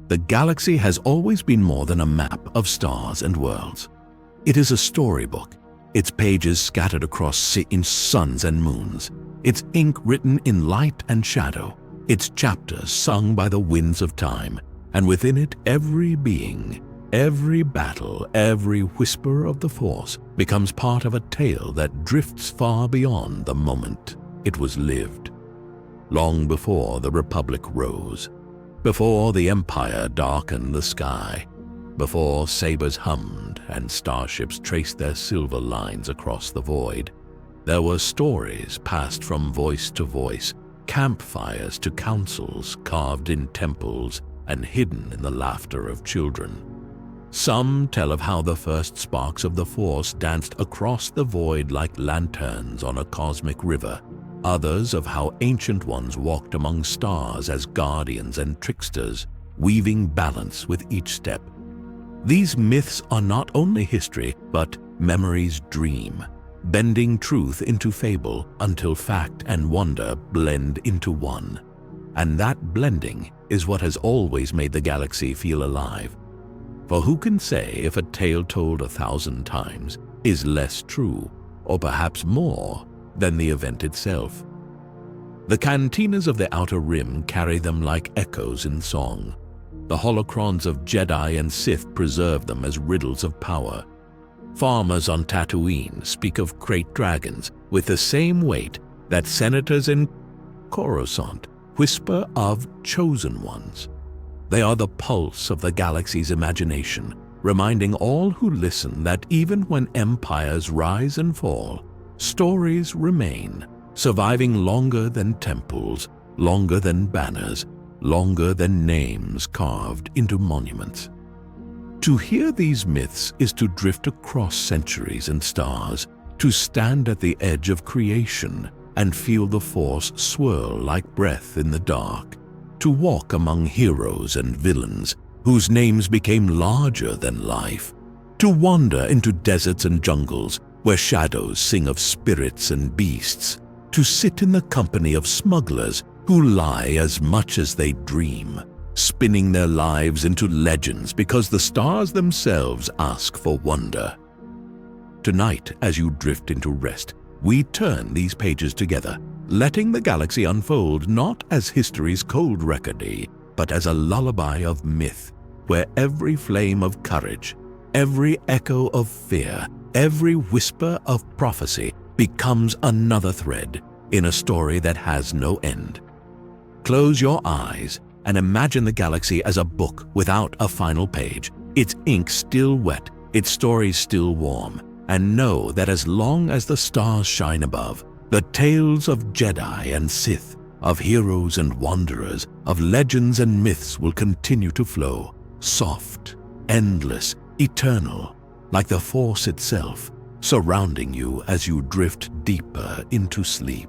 The galaxy has always been more than a map of stars and worlds. It is a storybook, its pages scattered across suns and moons, its ink written in light and shadow, its chapters sung by the winds of time, and within it every being, every battle, every whisper of the Force becomes part of a tale that drifts far beyond the moment it was lived. Long before the Republic rose, before the Empire darkened the sky, before sabers hummed and starships traced their silver lines across the void, there were stories passed from voice to voice, campfires to councils carved in temples and hidden in the laughter of children. Some tell of how the first sparks of the Force danced across the void like lanterns on a cosmic river. Others of how ancient ones walked among stars as guardians and tricksters, weaving balance with each step. These myths are not only history, but memory's dream, bending truth into fable until fact and wonder blend into one. And that blending is what has always made the galaxy feel alive. For who can say if a tale told 1,000 times is less true, or perhaps more, than the event itself? The cantinas of the Outer Rim carry them like echoes in song. The holocrons of Jedi and Sith preserve them as riddles of power. Farmers on Tatooine speak of krayt dragons with the same weight that senators in Coruscant whisper of chosen ones. They are the pulse of the galaxy's imagination, reminding all who listen that even when empires rise and fall, stories remain, surviving longer than temples, longer than banners, longer than names carved into monuments. To hear these myths is to drift across centuries and stars, to stand at the edge of creation and feel the Force swirl like breath in the dark, to walk among heroes and villains whose names became larger than life, to wander into deserts and jungles where shadows sing of spirits and beasts, to sit in the company of smugglers who lie as much as they dream, spinning their lives into legends because the stars themselves ask for wonder. Tonight, as you drift into rest, we turn these pages together, letting the galaxy unfold not as history's cold recording, but as a lullaby of myth, where every flame of courage, every echo of fear, every whisper of prophecy becomes another thread in a story that has no end. Close your eyes and imagine the galaxy as a book without a final page, its ink still wet, its stories still warm, and know that as long as the stars shine above, the tales of Jedi and Sith, of heroes and wanderers, of legends and myths will continue to flow, soft, endless, eternal, like the Force itself, surrounding you as you drift deeper into sleep.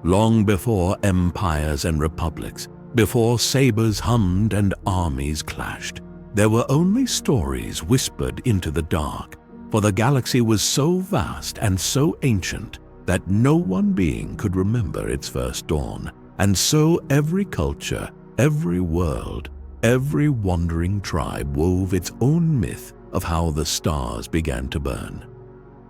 Long before empires and republics, before sabers hummed and armies clashed, there were only stories whispered into the dark, for the galaxy was so vast and so ancient that no one being could remember its first dawn, and so every culture, every world, every wandering tribe wove its own myth of how the stars began to burn.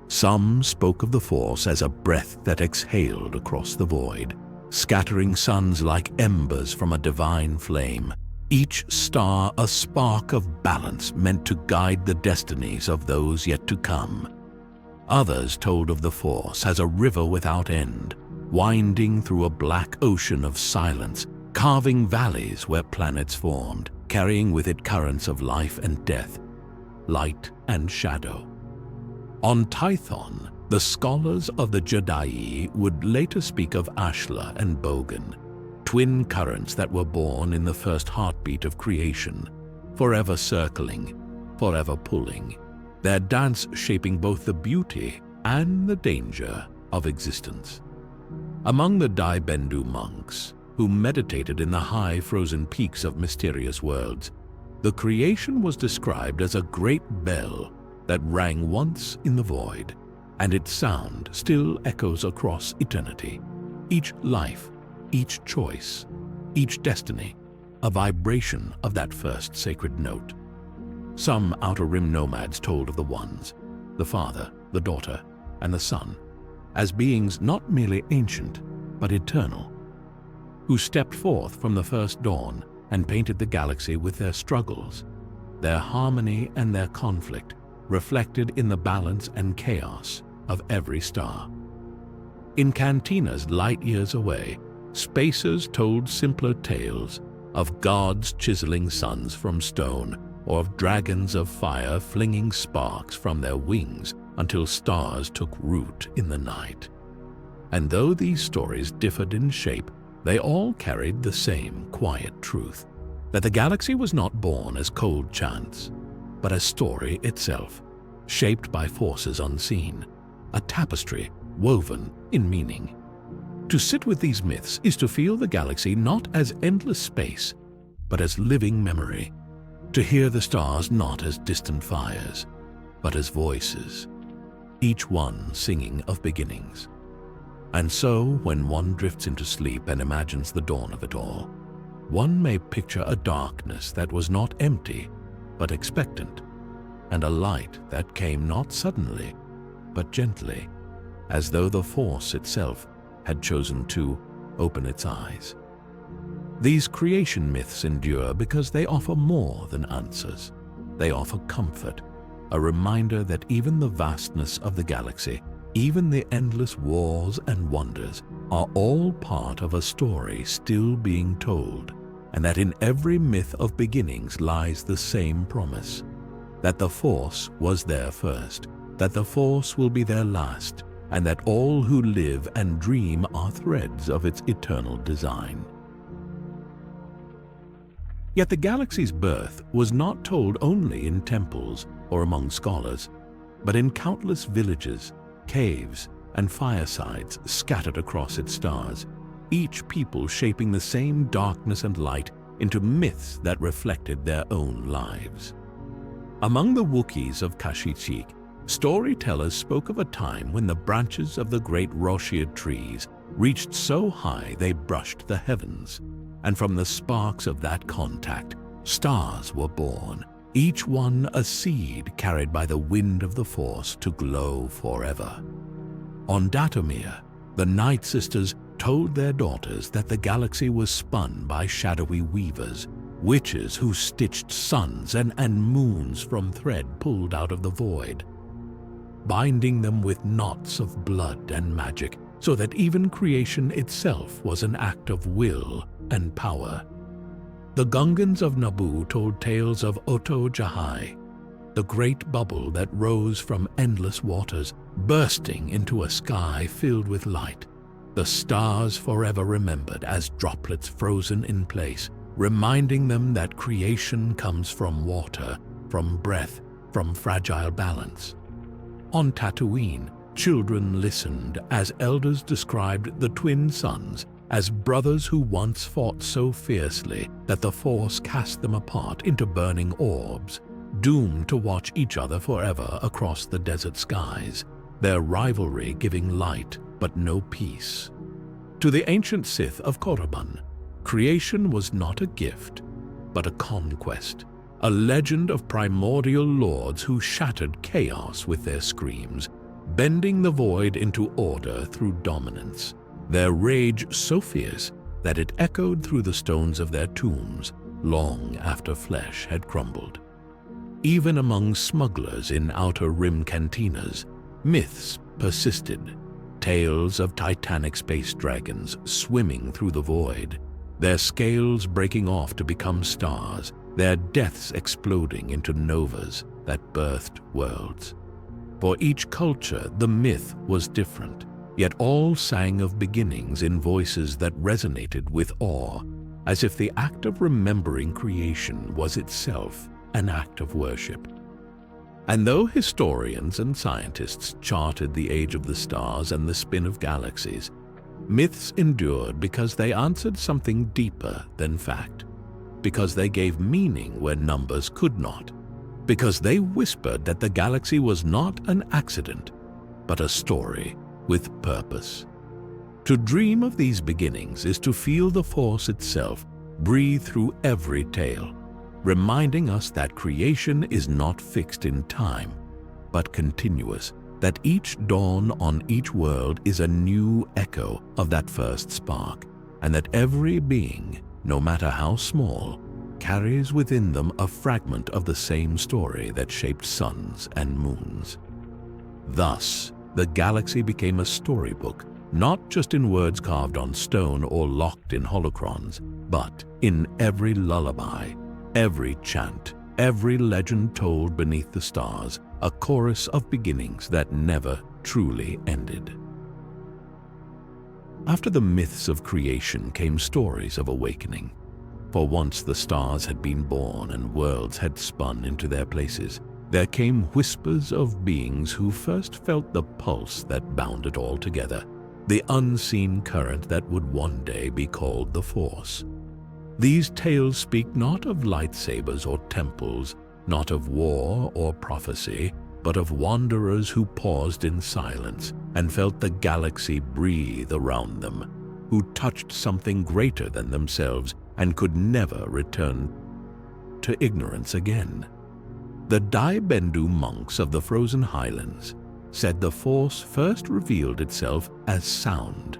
Some spoke of the Force as a breath that exhaled across the void, scattering suns like embers from a divine flame, each star a spark of balance meant to guide the destinies of those yet to come. Others told of the Force as a river without end, winding through a black ocean of silence, carving valleys where planets formed, carrying with it currents of life and death, light and shadow. On Tython, the scholars of the Jedi would later speak of Ashla and Bogan, twin currents that were born in the first heartbeat of creation, forever circling, forever pulling, their dance shaping both the beauty and the danger of existence. Among the Dai Bendu monks, who meditated in the high frozen peaks of mysterious worlds, the creation was described as a great bell that rang once in the void, and its sound still echoes across eternity. Each life, each choice, each destiny a vibration of that first sacred note. Some Outer Rim nomads told of the Ones, the Father, the Daughter, and the Son, as beings not merely ancient, but eternal, who stepped forth from the first dawn and painted the galaxy with their struggles, their harmony and their conflict, reflected in the balance and chaos of every star. In Cantina's light years away, spacers told simpler tales of gods chiseling suns from stone, or of dragons of fire flinging sparks from their wings until stars took root in the night. And though these stories differed in shape, they all carried the same quiet truth, that the galaxy was not born as cold chance, but as story itself, shaped by forces unseen, a tapestry woven in meaning. To sit with these myths is to feel the galaxy not as endless space, but as living memory, to hear the stars not as distant fires, but as voices, each one singing of beginnings. And so, when one drifts into sleep and imagines the dawn of it all, one may picture a darkness that was not empty, but expectant, and a light that came not suddenly, but gently, as though the Force itself had chosen to open its eyes. These creation myths endure because they offer more than answers. They offer comfort, a reminder that even the vastness of the galaxy, even the endless wars and wonders, are all part of a story still being told, and that in every myth of beginnings lies the same promise, that the Force was there first, that the Force will be there last, and that all who live and dream are threads of its eternal design. Yet the galaxy's birth was not told only in temples or among scholars, but in countless villages, caves, and firesides scattered across its stars, each people shaping the same darkness and light into myths that reflected their own lives. Among the Wookiees of Kashyyyk, storytellers spoke of a time when the branches of the great Roshir trees reached so high they brushed the heavens, and from the sparks of that contact, stars were born, each one a seed carried by the wind of the Force to glow forever. On Datomir, the Night Sisters told their daughters that the galaxy was spun by shadowy weavers, witches who stitched suns and moons from thread pulled out of the void, binding them with knots of blood and magic, so that even creation itself was an act of will and power. The Gungans of Naboo told tales of Oto Jahai, the great bubble that rose from endless waters, bursting into a sky filled with light, the stars forever remembered as droplets frozen in place, reminding them that creation comes from water, from breath, from fragile balance. On Tatooine, children listened as elders described the twin suns as brothers who once fought so fiercely that the Force cast them apart into burning orbs, doomed to watch each other forever across the desert skies, their rivalry giving light but no peace. To the ancient Sith of Korriban, creation was not a gift, but a conquest, a legend of primordial lords who shattered chaos with their screams, bending the void into order through dominance, their rage so fierce that it echoed through the stones of their tombs long after flesh had crumbled. Even among smugglers in Outer Rim cantinas, myths persisted, tales of titanic space dragons swimming through the void, their scales breaking off to become stars, their deaths exploding into novas that birthed worlds. For each culture, the myth was different, yet all sang of beginnings in voices that resonated with awe, as if the act of remembering creation was itself an act of worship. And though historians and scientists charted the age of the stars and the spin of galaxies, myths endured because they answered something deeper than fact, because they gave meaning where numbers could not, because they whispered that the galaxy was not an accident, but a story with purpose. To dream of these beginnings is to feel the Force itself, breathe through every tale, reminding us that creation is not fixed in time, but continuous, that each dawn on each world is a new echo of that first spark, and that every being, no matter how small, carries within them a fragment of the same story that shaped suns and moons. Thus, the galaxy became a storybook, not just in words carved on stone or locked in holocrons, but in every lullaby, every chant, every legend told beneath the stars, a chorus of beginnings that never truly ended. After the myths of creation came stories of awakening. For once the stars had been born and worlds had spun into their places, there came whispers of beings who first felt the pulse that bound it all together, the unseen current that would one day be called the Force. These tales speak not of lightsabers or temples, not of war or prophecy, but of wanderers who paused in silence and felt the galaxy breathe around them, who touched something greater than themselves and could never return to ignorance again. The Daibendu monks of the frozen highlands said the Force first revealed itself as sound,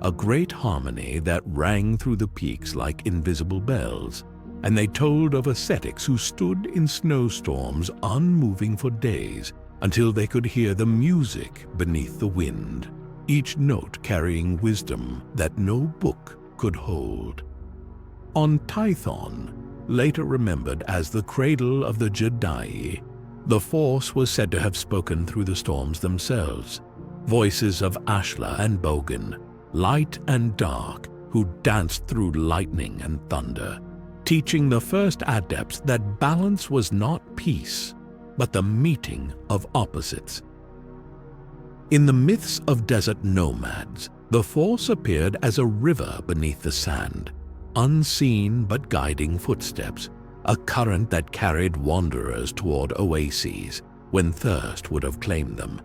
a great harmony that rang through the peaks like invisible bells, and they told of ascetics who stood in snowstorms unmoving for days until they could hear the music beneath the wind, each note carrying wisdom that no book could hold. On Tython, later remembered as the cradle of the Jedi, the Force was said to have spoken through the storms themselves, voices of Ashla and Bogan, light and dark, who danced through lightning and thunder, teaching the first adepts that balance was not peace, but the meeting of opposites. In the myths of desert nomads, the Force appeared as a river beneath the sand, unseen but guiding footsteps, a current that carried wanderers toward oases when thirst would have claimed them.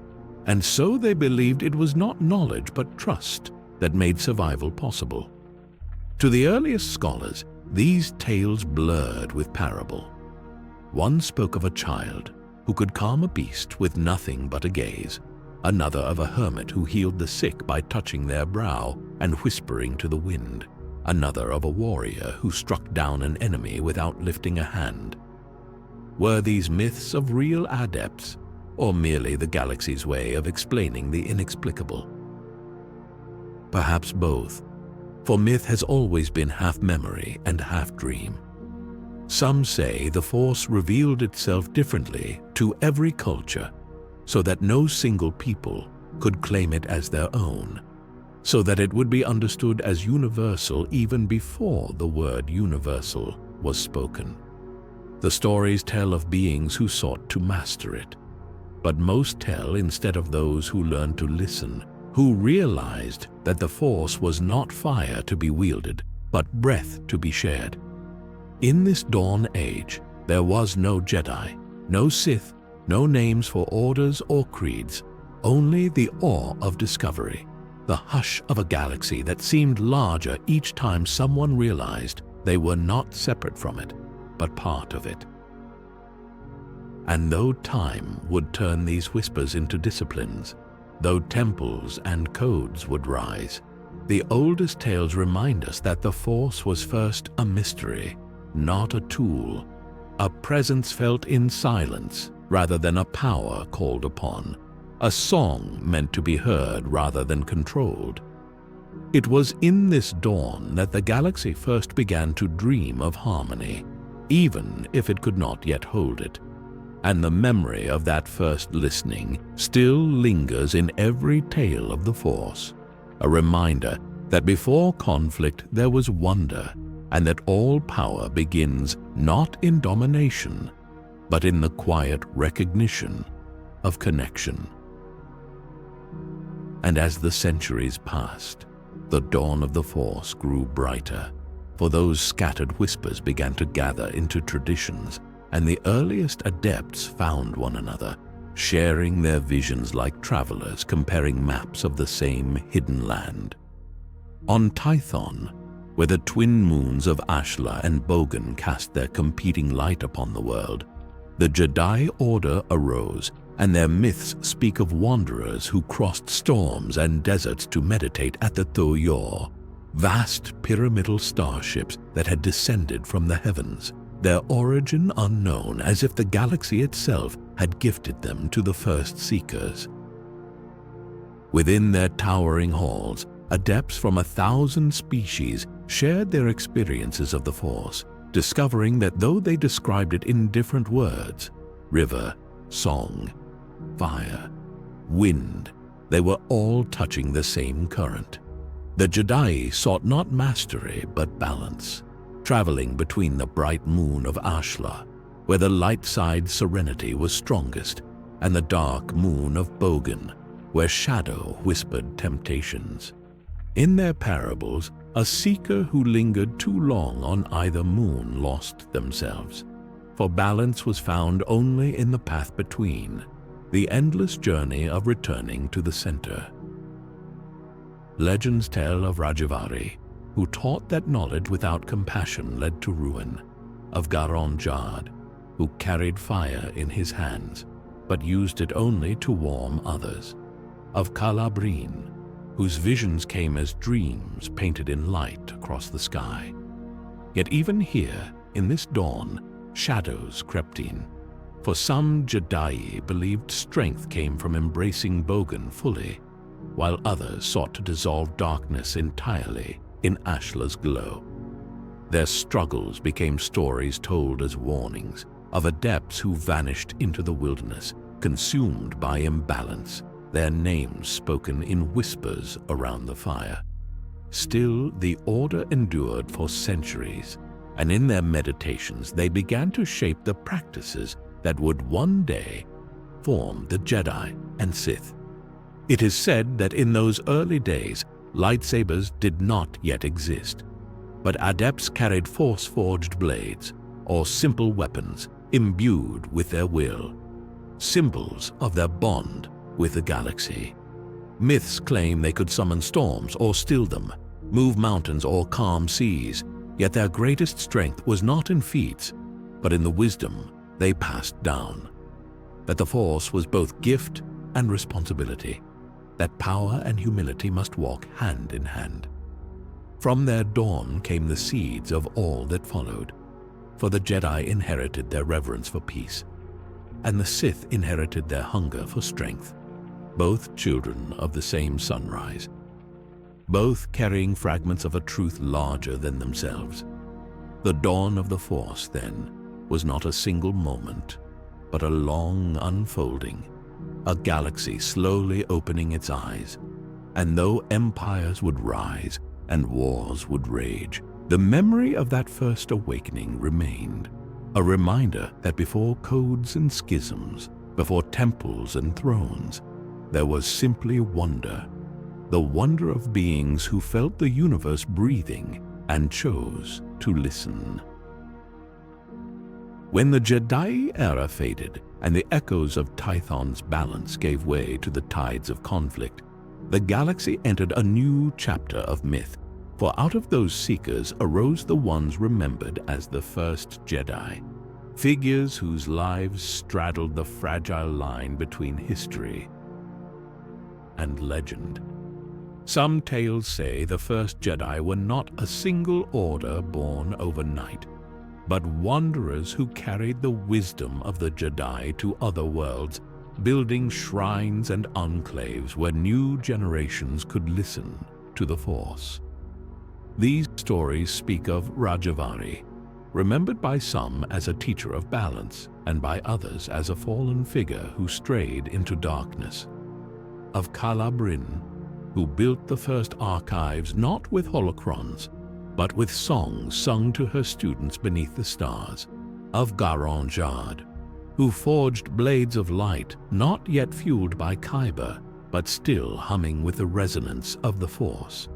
And so they believed it was not knowledge but trust that made survival possible. To the earliest scholars, these tales blurred with parable. One spoke of a child who could calm a beast with nothing but a gaze, another of a hermit who healed the sick by touching their brow and whispering to the wind, another of a warrior who struck down an enemy without lifting a hand. Were these myths of real adepts, or merely the galaxy's way of explaining the inexplicable? Perhaps both, for myth has always been half memory and half dream. Some say the Force revealed itself differently to every culture, so that no single people could claim it as their own, so that it would be understood as universal even before the word universal was spoken. The stories tell of beings who sought to master it, but most tell instead of those who learned to listen, who realized that the Force was not fire to be wielded, but breath to be shared. In this dawn age, there was no Jedi, no Sith, no names for orders or creeds, only the awe of discovery, the hush of a galaxy that seemed larger each time someone realized they were not separate from it, but part of it. And though time would turn these whispers into disciplines, though temples and codes would rise, the oldest tales remind us that the Force was first a mystery, not a tool, a presence felt in silence rather than a power called upon, a song meant to be heard rather than controlled. It was in this dawn that the galaxy first began to dream of harmony, even if it could not yet hold it. And the memory of that first listening still lingers in every tale of the Force, a reminder that before conflict there was wonder, and that all power begins not in domination, but in the quiet recognition of connection. And as the centuries passed, the dawn of the Force grew brighter, for those scattered whispers began to gather into traditions, and the earliest adepts found one another, sharing their visions like travelers comparing maps of the same hidden land. On Tython, where the twin moons of Ashla and Bogan cast their competing light upon the world, the Jedi Order arose, and their myths speak of wanderers who crossed storms and deserts to meditate at the Thoyor, vast pyramidal starships that had descended from the heavens, their origin unknown, as if the galaxy itself had gifted them to the first seekers. Within their towering halls, adepts from 1,000 species shared their experiences of the Force, discovering that though they described it in different words, river, song, fire, wind, they were all touching the same current. The Jedi sought not mastery but balance, traveling between the bright moon of Ashla, where the light side serenity was strongest, and the dark moon of Bogan, where shadow whispered temptations. In their parables, a seeker who lingered too long on either moon lost themselves, for balance was found only in the path between, the endless journey of returning to the center. Legends tell of Rajavari, who taught that knowledge without compassion led to ruin, of Garon Jad, who carried fire in his hands, but used it only to warm others, of Calabrin, whose visions came as dreams painted in light across the sky. Yet even here, in this dawn, shadows crept in, for some Jedi believed strength came from embracing Bogan fully, while others sought to dissolve darkness entirely in Ashla's glow. Their struggles became stories told as warnings of adepts who vanished into the wilderness, consumed by imbalance, their names spoken in whispers around the fire. Still, the Order endured for centuries, and in their meditations they began to shape the practices that would one day form the Jedi and Sith. It is said that in those early days, lightsabers did not yet exist, but adepts carried force-forged blades, or simple weapons imbued with their will, symbols of their bond with the galaxy. Myths claim they could summon storms or still them, move mountains or calm seas, yet their greatest strength was not in feats, but in the wisdom they passed down. That the Force was both gift and responsibility, that power and humility must walk hand in hand. From their dawn came the seeds of all that followed, for the Jedi inherited their reverence for peace, and the Sith inherited their hunger for strength, both children of the same sunrise, both carrying fragments of a truth larger than themselves. The dawn of the Force, then, was not a single moment, but a long unfolding, a galaxy slowly opening its eyes. And though empires would rise and wars would rage, the memory of that first awakening remained, a reminder that before codes and schisms, before temples and thrones, there was simply wonder, the wonder of beings who felt the universe breathing and chose to listen. When the Jedi era faded and the echoes of Tython's balance gave way to the tides of conflict, the galaxy entered a new chapter of myth, for out of those seekers arose the ones remembered as the first Jedi, figures whose lives straddled the fragile line between history and legend. Some tales say the first Jedi were not a single order born overnight, but wanderers who carried the wisdom of the Jedi to other worlds, building shrines and enclaves where new generations could listen to the Force. These stories speak of Rajavari, remembered by some as a teacher of balance and by others as a fallen figure who strayed into darkness, of Calabrin, who built the first archives not with holocrons, but with songs sung to her students beneath the stars, of Garon Jad, who forged blades of light not yet fueled by Kyber, but still humming with the resonance of the Force.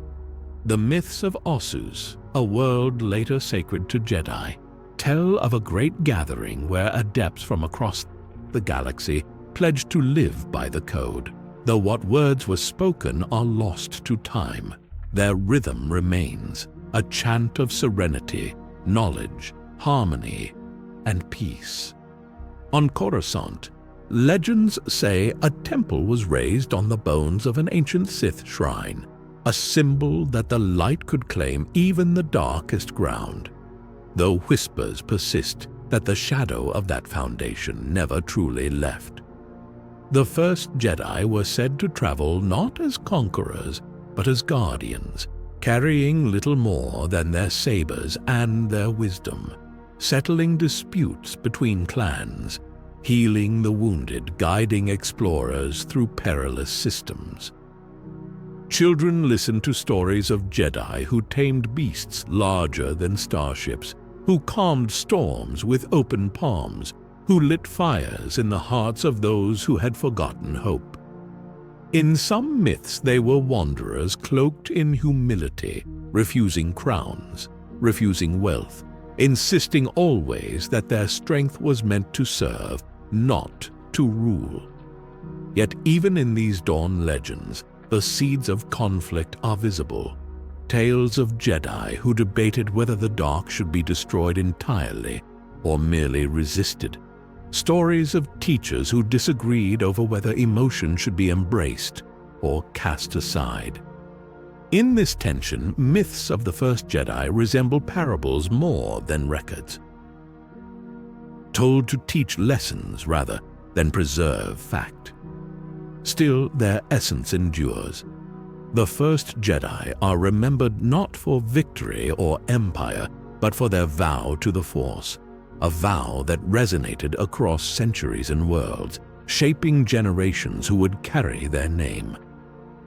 The myths of Ossus, a world later sacred to Jedi, tell of a great gathering where adepts from across the galaxy pledged to live by the code. Though what words were spoken are lost to time, their rhythm remains, a chant of serenity, knowledge, harmony, and peace. On Coruscant, legends say a temple was raised on the bones of an ancient Sith shrine, a symbol that the light could claim even the darkest ground, though whispers persist that the shadow of that foundation never truly left. The first Jedi were said to travel not as conquerors, but as guardians, carrying little more than their sabers and their wisdom, settling disputes between clans, healing the wounded, guiding explorers through perilous systems. Children listen to stories of Jedi who tamed beasts larger than starships, who calmed storms with open palms, who lit fires in the hearts of those who had forgotten hope. In some myths they were wanderers cloaked in humility, refusing crowns, refusing wealth, insisting always that their strength was meant to serve, not to rule. Yet even in these dawn legends, the seeds of conflict are visible. Tales of Jedi who debated whether the dark should be destroyed entirely or merely resisted. Stories of teachers who disagreed over whether emotion should be embraced or cast aside. In this tension, myths of the first Jedi resemble parables more than records, told to teach lessons rather than preserve fact. Still, their essence endures. The first Jedi are remembered not for victory or empire, but for their vow to the Force, a vow that resonated across centuries and worlds, shaping generations who would carry their name.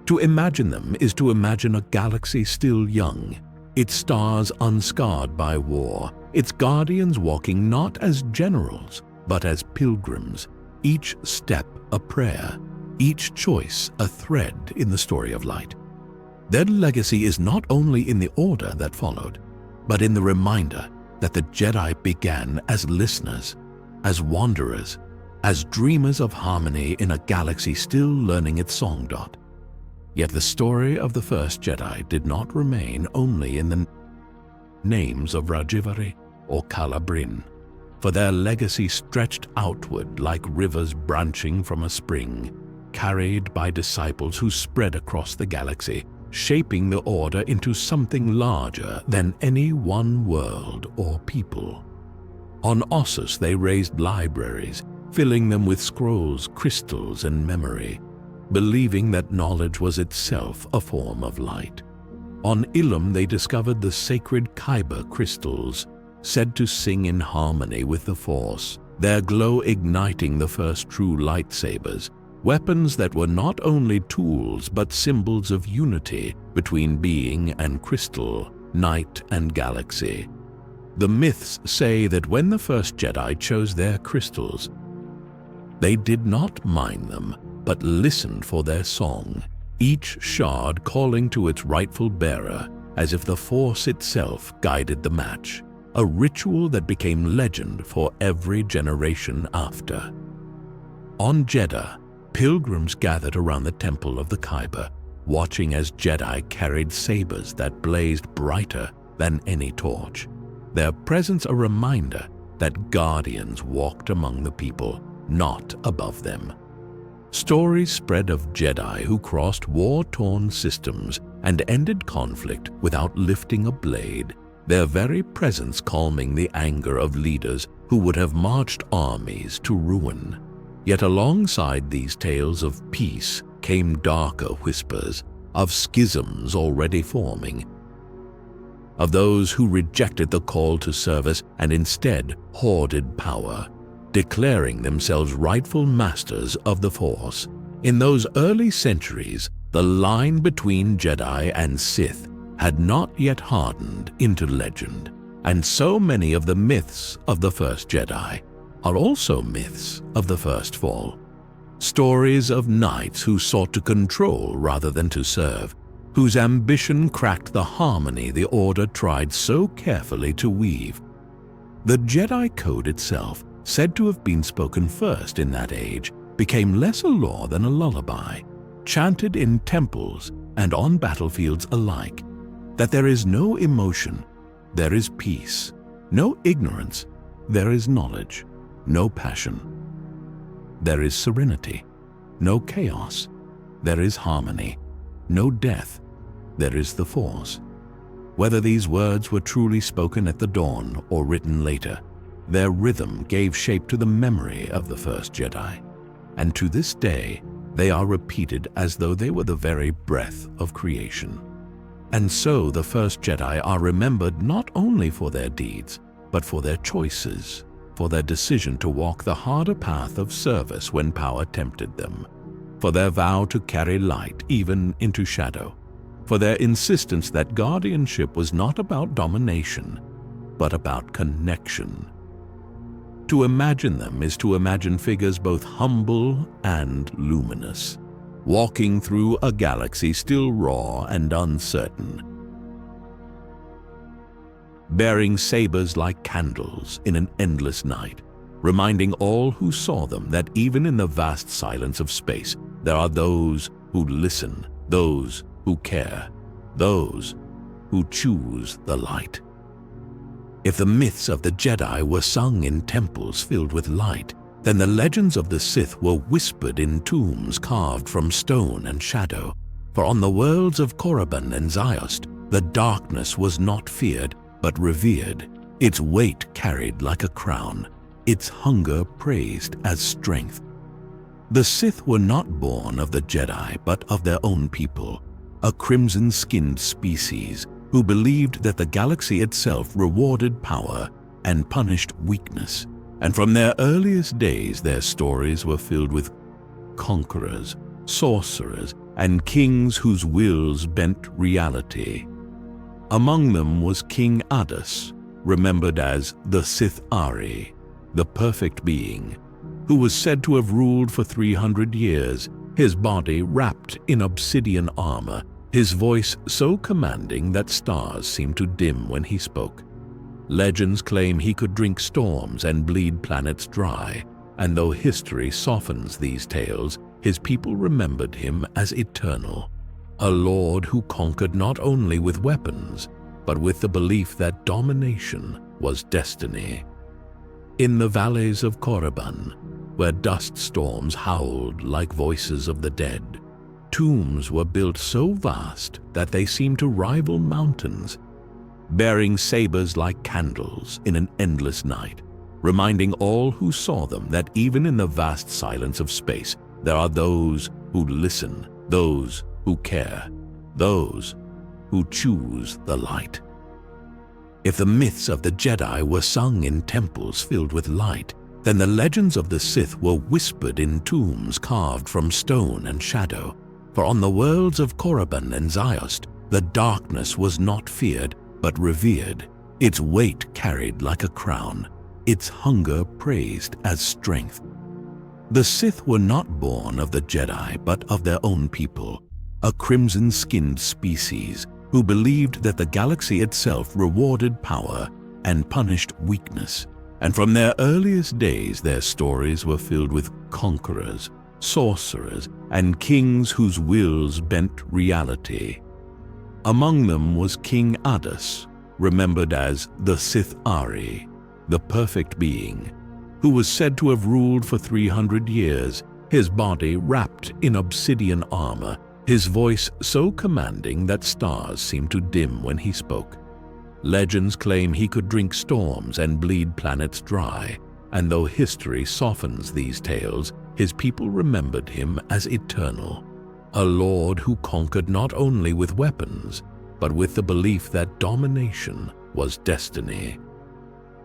To imagine them is to imagine a galaxy still young, its stars unscarred by war, its guardians walking not as generals, but as pilgrims, each step a prayer, each choice a thread in the story of light. Their legacy is not only in the order that followed, but in the reminder that the Jedi began as listeners, as wanderers, as dreamers of harmony in a galaxy still learning its song. Yet the story of the first Jedi did not remain only in the names of Rajivari or Calabrin, for their legacy stretched outward like rivers branching from a spring, carried by disciples who spread across the galaxy, shaping the Order into something larger than any one world or people. On Ossus they raised libraries, filling them with scrolls, crystals, and memory, believing that knowledge was itself a form of light. On Ilum they discovered the sacred Kyber crystals, said to sing in harmony with the Force, their glow igniting the first true lightsabers, weapons that were not only tools but symbols of unity between being and crystal, night and galaxy. The myths say that when the first Jedi chose their crystals, they did not mine them, but listened for their song, each shard calling to its rightful bearer as if the Force itself guided the match, a ritual that became legend for every generation after. On Jeddah, pilgrims gathered around the temple of the Kyber, watching as Jedi carried sabers that blazed brighter than any torch, their presence a reminder that guardians walked among the people, not above them. Stories spread of Jedi who crossed war-torn systems and ended conflict without lifting a blade, their very presence calming the anger of leaders who would have marched armies to ruin. Yet alongside these tales of peace came darker whispers of schisms already forming, of those who rejected the call to service and instead hoarded power, declaring themselves rightful masters of the Force. In those early centuries, the line between Jedi and Sith had not yet hardened into legend, and so many of the myths of the first Jedi are also myths of the first fall. Stories of knights who sought to control rather than to serve, whose ambition cracked the harmony the Order tried so carefully to weave. The Jedi Code itself, said to have been spoken first in that age, became less a lore than a lullaby, chanted in temples and on battlefields alike. that there is no emotion, there is peace, no ignorance, there is knowledge, no passion. There is serenity, no chaos, there is harmony, no death, there is the Force. Whether these words were truly spoken at the dawn or written later, their rhythm gave shape to the memory of the first Jedi, and to this day they are repeated as though they were the very breath of creation. And so the first Jedi are remembered not only for their deeds, but for their choices, for their decision to walk the harder path of service when power tempted them, for their vow to carry light even into shadow, for their insistence that guardianship was not about domination, but about connection. To imagine them is to imagine figures both humble and luminous, walking through a galaxy still raw and uncertain, bearing sabers like candles in an endless night, reminding all who saw them that even in the vast silence of space, there are those who listen, those who care, those who choose the light. If the myths of the Jedi were sung in temples filled with light, then the legends of the Sith were whispered in tombs carved from stone and shadow. For on the worlds of Korriban and Ziost, the darkness was not feared, but revered, its weight carried like a crown, its hunger praised as strength. The Sith were not born of the Jedi, but of their own people, a crimson-skinned species who believed that the galaxy itself rewarded power and punished weakness. And from their earliest days, their stories were filled with conquerors, sorcerers, and kings whose wills bent reality. Among them was King Adus, remembered as the Sith Ari, the perfect being, who was said to have ruled for 300 years, his body wrapped in obsidian armor, his voice so commanding that stars seemed to dim when he spoke. Legends claim he could drink storms and bleed planets dry, and though history softens these tales, his people remembered him as eternal, a lord who conquered not only with weapons, but with the belief that domination was destiny. In the valleys of Korriban, where dust storms howled like voices of the dead, tombs were built so vast that they seemed to rival mountains, bearing sabers like candles in an endless night, reminding all who saw them that even in the vast silence of space, there are those who listen, those who care, those who choose the light. If the myths of the Jedi were sung in temples filled with light, then the legends of the Sith were whispered in tombs carved from stone and shadow. For on the worlds of Korriban and Ziost, the darkness was not feared, but revered, its weight carried like a crown, its hunger praised as strength. The Sith were not born of the Jedi, but of their own people, a crimson-skinned species who believed that the galaxy itself rewarded power and punished weakness. And from their earliest days, their stories were filled with conquerors, sorcerers, and kings whose wills bent reality. Among them was King Adus, remembered as the Sith Ari, the perfect being, who was said to have ruled for 300 years, his body wrapped in obsidian armor, his voice so commanding that stars seemed to dim when he spoke. Legends claim he could drink storms and bleed planets dry, and though history softens these tales, his people remembered him as eternal, a lord who conquered not only with weapons, but with the belief that domination was destiny.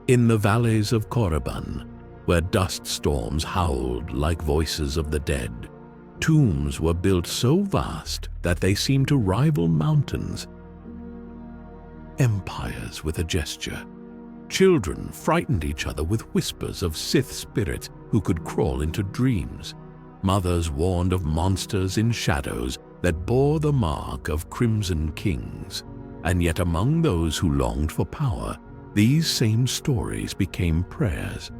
In the valleys of Korriban, where dust storms howled like voices of the dead, tombs were built so vast that they seemed to rival mountains, empires with a gesture. Children frightened each other with whispers of Sith spirits who could crawl into dreams. Mothers warned of monsters in shadows that bore the mark of crimson kings. And yet among those who longed for power, these same stories became prayers.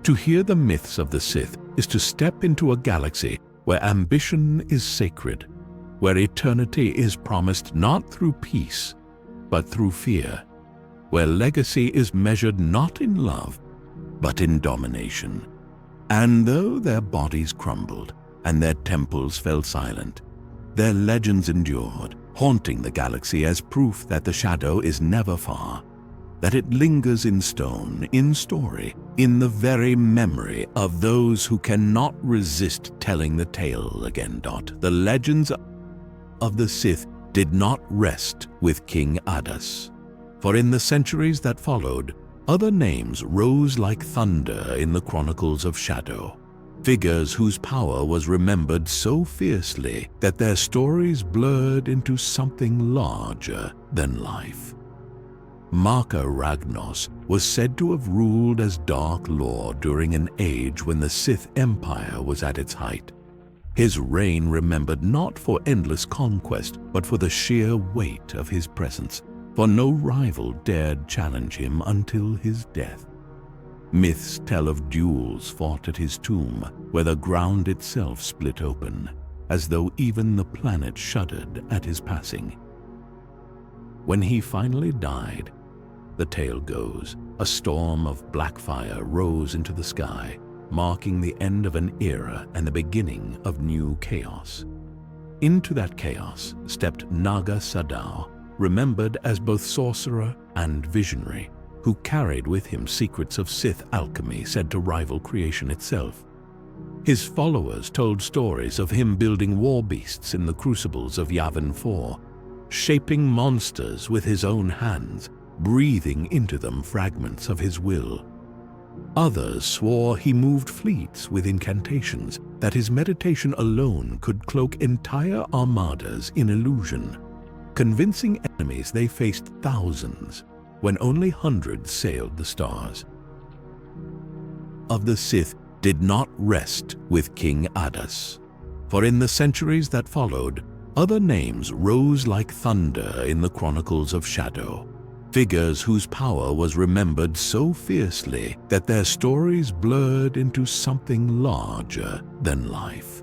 To hear the myths of the Sith is to step into a galaxy where ambition is sacred, where eternity is promised not through peace, but through fear, where legacy is measured not in love, but in domination. And though their bodies crumbled and their temples fell silent, their legends endured, haunting the galaxy as proof that the shadow is never far, that it lingers in stone, in story, in the very memory of those who cannot resist telling the tale again. The legends of the Sith did not rest with King Adas, for in the centuries that followed, other names rose like thunder in the chronicles of shadow, figures whose power was remembered so fiercely that their stories blurred into something larger than life. Marka Ragnos was said to have ruled as Dark Lord during an age when the Sith Empire was at its height. His reign remembered not for endless conquest, but for the sheer weight of his presence, for no rival dared challenge him until his death. Myths tell of duels fought at his tomb, where the ground itself split open, as though even the planet shuddered at his passing. When he finally died, the tale goes, a storm of black fire rose into the sky, marking the end of an era and the beginning of new chaos. Into that chaos stepped Naga Sadow, remembered as both sorcerer and visionary, who carried with him secrets of Sith alchemy said to rival creation itself. His followers told stories of him building war beasts in the crucibles of Yavin 4, shaping monsters with his own hands, breathing into them fragments of his will. Others swore he moved fleets with incantations, that his meditation alone could cloak entire armadas in illusion, convincing enemies they faced thousands when only hundreds sailed the stars. Of the Sith did not rest with King Adas, for in the centuries that followed, other names rose like thunder in the chronicles of shadow, figures whose power was remembered so fiercely that their stories blurred into something larger than life.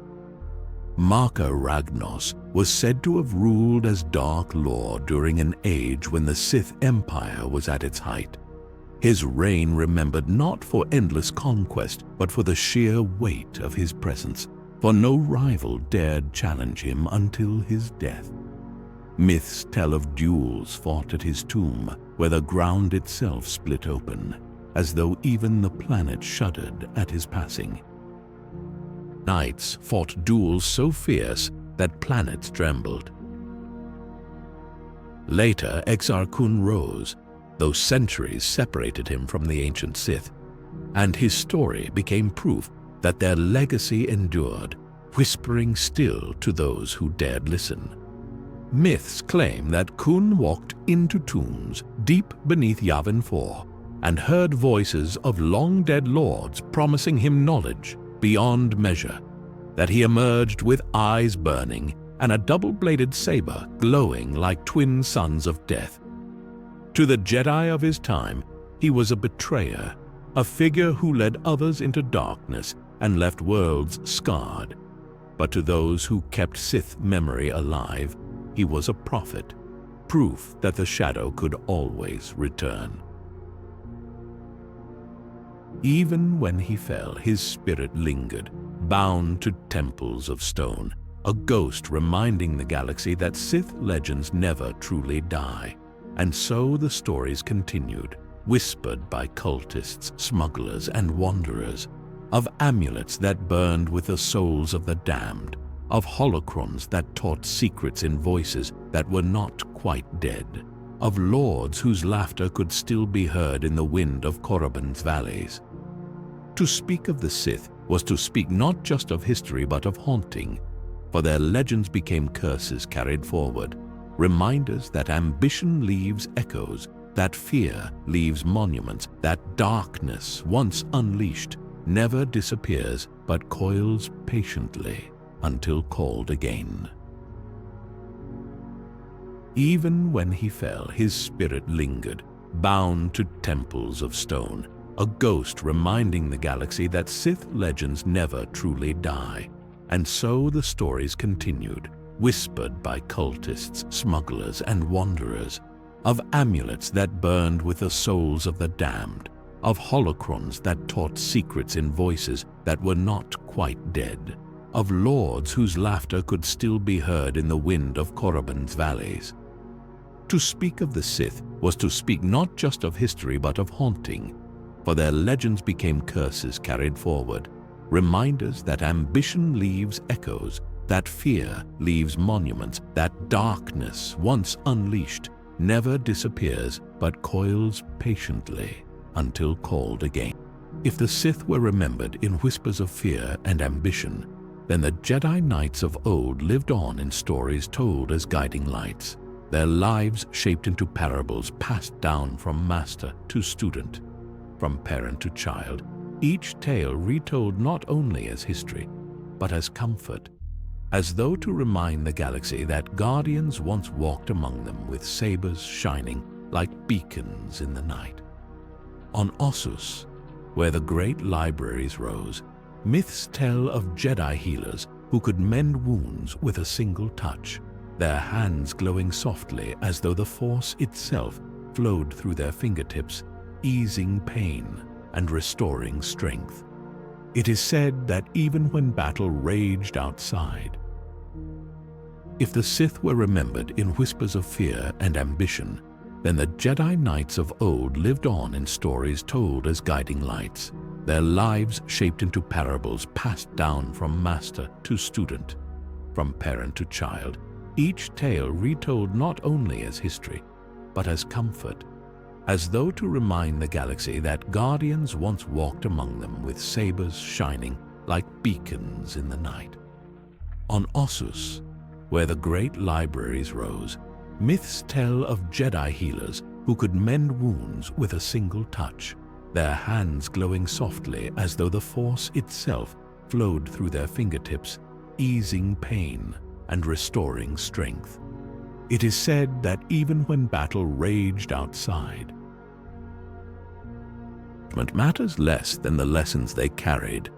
Marka Ragnos was said to have ruled as Dark Lord during an age when the Sith Empire was at its height. His reign remembered not for endless conquest, but for the sheer weight of his presence, for no rival dared challenge him until his death. Myths tell of duels fought at his tomb, where the ground itself split open, as though even the planet shuddered at his passing. Knights fought duels so fierce that planets trembled. Later, Exar Kun rose, though centuries separated him from the ancient Sith, and his story became proof that their legacy endured, whispering still to those who dared listen. Myths claim that Kun walked into tombs deep beneath Yavin 4 and heard voices of long-dead lords promising him knowledge beyond measure, that he emerged with eyes burning and a double-bladed saber glowing like twin sons of death. To the Jedi of his time, he was a betrayer, a figure who led others into darkness and left worlds scarred. But to those who kept Sith memory alive, he was a prophet, proof that the shadow could always return. Even when he fell, his spirit lingered, bound to temples of stone, a ghost reminding the galaxy that Sith legends never truly die. And so the stories continued, whispered by cultists, smugglers, and wanderers, of amulets that burned with the souls of the damned, of holocrons that taught secrets in voices that were not quite dead, of lords whose laughter could still be heard in the wind of Korriban's valleys. To speak of the Sith was to speak not just of history but of haunting, for their legends became curses carried forward, reminders that ambition leaves echoes, that fear leaves monuments, that darkness, once unleashed, never disappears but coils patiently until called again. Even when he fell, his spirit lingered, bound to temples of stone, a ghost reminding the galaxy that Sith legends never truly die. And so the stories continued, whispered by cultists, smugglers, and wanderers, of amulets that burned with the souls of the damned, of holocrons that taught secrets in voices that were not quite dead, of lords whose laughter could still be heard in the wind of Korriban's valleys. To speak of the Sith was to speak not just of history but of haunting, for their legends became curses carried forward, reminders that ambition leaves echoes, that fear leaves monuments, that darkness, once unleashed, never disappears but coils patiently until called again. If the Sith were remembered in whispers of fear and ambition, then the Jedi Knights of old lived on in stories told as guiding lights, their lives shaped into parables passed down from master to student, from parent to child, each tale retold not only as history, but as comfort, as though to remind the galaxy that guardians once walked among them with sabers shining like beacons in the night. On Ossus, where the great libraries rose, myths tell of Jedi healers who could mend wounds with a single touch, their hands glowing softly as though the Force itself flowed through their fingertips, easing pain and restoring strength. It is said that even when battle raged outside, if the Sith were remembered in whispers of fear and ambition, then the Jedi Knights of old lived on in stories told as guiding lights, their lives shaped into parables passed down from master to student, from parent to child, each tale retold not only as history, but as comfort, as though to remind the galaxy that guardians once walked among them with sabers shining like beacons in the night. On Ossus, where the great libraries rose, myths tell of Jedi healers who could mend wounds with a single touch, their hands glowing softly as though the Force itself flowed through their fingertips, easing pain and restoring strength. It is said that even when battle raged outside, it matters less than the lessons they carried,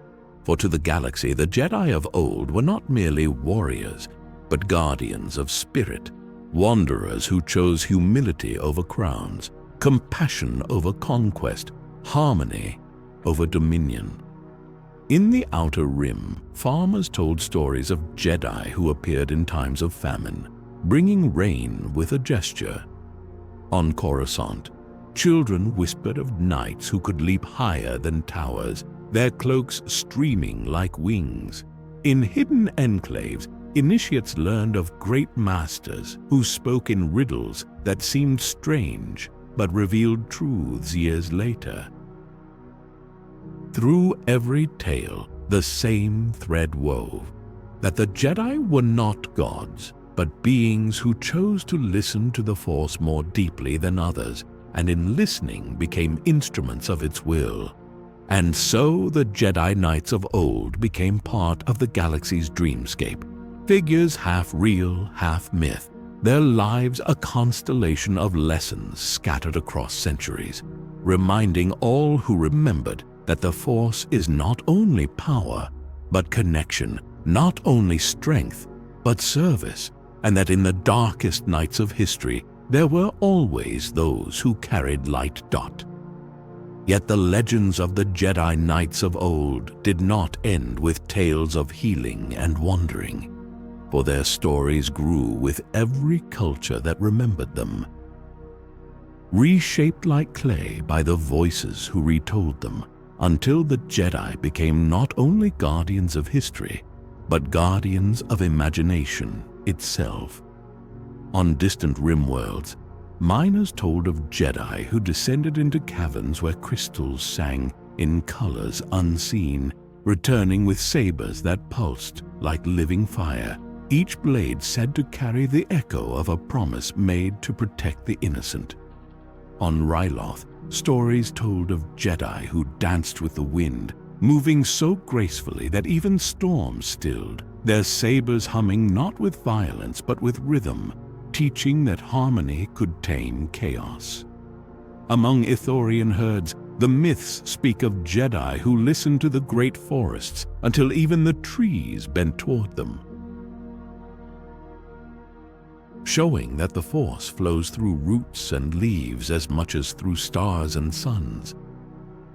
for to the galaxy the Jedi of old were not merely warriors, but guardians of spirit, wanderers who chose humility over crowns, compassion over conquest, harmony over dominion. In the Outer Rim, farmers told stories of Jedi who appeared in times of famine, bringing rain with a gesture. On Coruscant, children whispered of knights who could leap higher than towers, their cloaks streaming like wings. In hidden enclaves, initiates learned of great masters who spoke in riddles that seemed strange but revealed truths years later. Through every tale, the same thread wove, that the Jedi were not gods, but beings who chose to listen to the Force more deeply than others, and in listening became instruments of its will. And so the Jedi Knights of old became part of the galaxy's dreamscape, figures half real, half myth, their lives a constellation of lessons scattered across centuries, reminding all who remembered that the Force is not only power, but connection, not only strength, but service, and that in the darkest nights of history, there were always those who carried light. Yet the legends of the Jedi Knights of old did not end with tales of healing and wandering, for their stories grew with every culture that remembered them. Reshaped like clay by the voices who retold them, until the Jedi became not only guardians of history, but guardians of imagination itself. On distant rim worlds, miners told of Jedi who descended into caverns where crystals sang in colors unseen, returning with sabers that pulsed like living fire, each blade said to carry the echo of a promise made to protect the innocent. On Ryloth, stories told of Jedi who danced with the wind, moving so gracefully that even storms stilled, their sabers humming not with violence but with rhythm, teaching that harmony could tame chaos. Among Ithorian herds, the myths speak of Jedi who listened to the great forests until even the trees bent toward them. showing that the Force flows through roots and leaves as much as through stars and suns.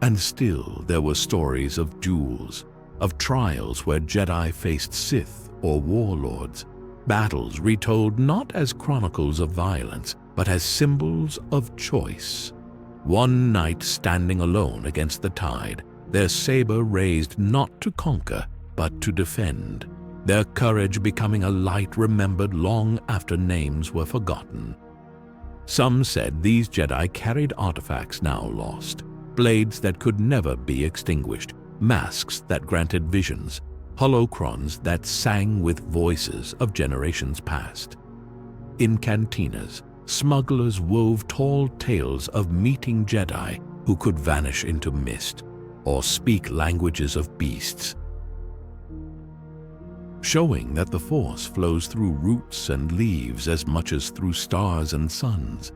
And still there were stories of duels, of trials where Jedi faced Sith or warlords, battles retold not as chronicles of violence, but as symbols of choice. One knight standing alone against the tide, their saber raised not to conquer, but to defend, their courage becoming a light remembered long after names were forgotten. Some said these Jedi carried artifacts now lost, blades that could never be extinguished, masks that granted visions, holocrons that sang with voices of generations past. In cantinas, smugglers wove tall tales of meeting Jedi who could vanish into mist or speak languages of beasts, showing that the Force flows through roots and leaves as much as through stars and suns.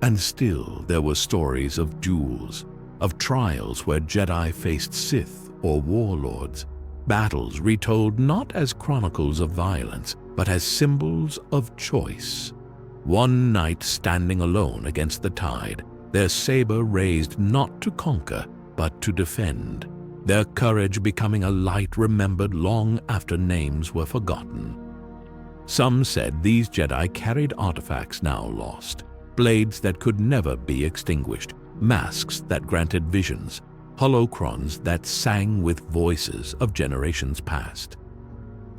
And still there were stories of duels, of trials where Jedi faced Sith or warlords, battles retold not as chronicles of violence, but as symbols of choice. One knight standing alone against the tide, their saber raised not to conquer, but to defend, their courage becoming a light remembered long after names were forgotten. Some said these Jedi carried artifacts now lost, blades that could never be extinguished, masks that granted visions, holocrons that sang with voices of generations past.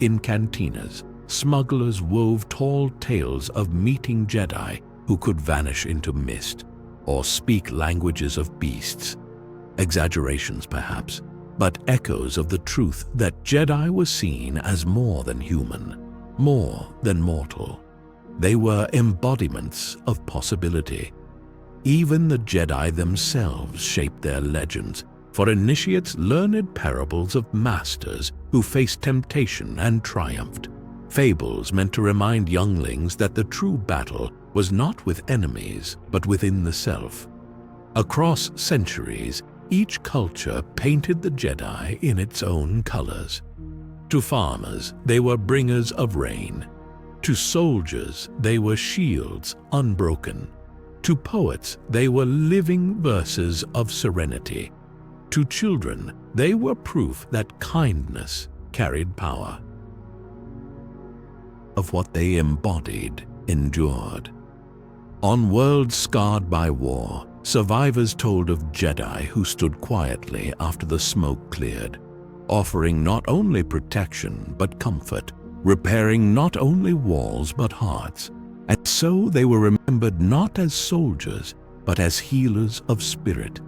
In cantinas, smugglers wove tall tales of meeting Jedi who could vanish into mist or speak languages of beasts. Exaggerations perhaps, but echoes of the truth that Jedi were seen as more than human, more than mortal. They were embodiments of possibility. Even the Jedi themselves shaped their legends, for initiates learned parables of masters who faced temptation and triumphed. Fables meant to remind younglings that the true battle was not with enemies, but within the self. Across centuries, each culture painted the Jedi in its own colors. To farmers, they were bringers of rain. To soldiers, they were shields unbroken. To poets, they were living verses of serenity. To children, they were proof that kindness carried power. Of what they embodied endured. On worlds scarred by war, survivors told of Jedi who stood quietly after the smoke cleared, offering not only protection but comfort, repairing not only walls but hearts. And so they were remembered not as soldiers, but as healers of spirit.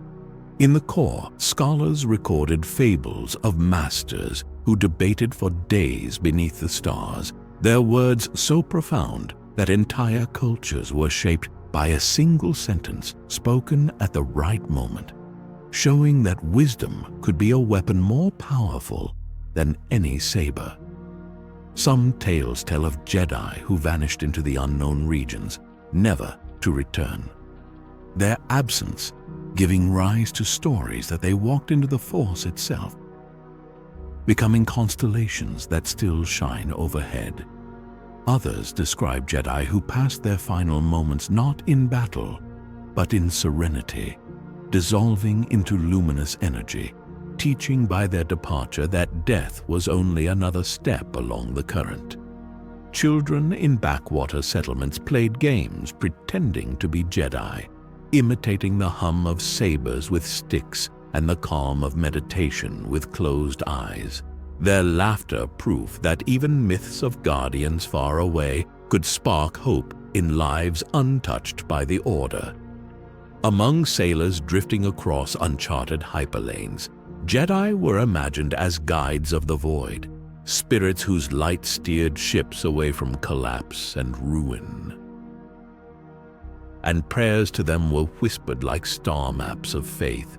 In the core, scholars recorded fables of masters who debated for days beneath the stars, their words so profound that entire cultures were shaped by a single sentence spoken at the right moment, showing that wisdom could be a weapon more powerful than any saber. Some tales tell of Jedi who vanished into the unknown regions, never to return. Their absence giving rise to stories that they walked into the Force itself, becoming constellations that still shine overhead. Others describe Jedi who passed their final moments not in battle, but in serenity, dissolving into luminous energy, teaching by their departure that death was only another step along the current. Children in backwater settlements played games pretending to be Jedi, imitating the hum of sabers with sticks and the calm of meditation with closed eyes. Their laughter proof that even myths of guardians far away could spark hope in lives untouched by the Order. Among sailors drifting across uncharted hyperlanes, Jedi were imagined as guides of the void, spirits whose light steered ships away from collapse and ruin. And prayers to them were whispered like star maps of faith.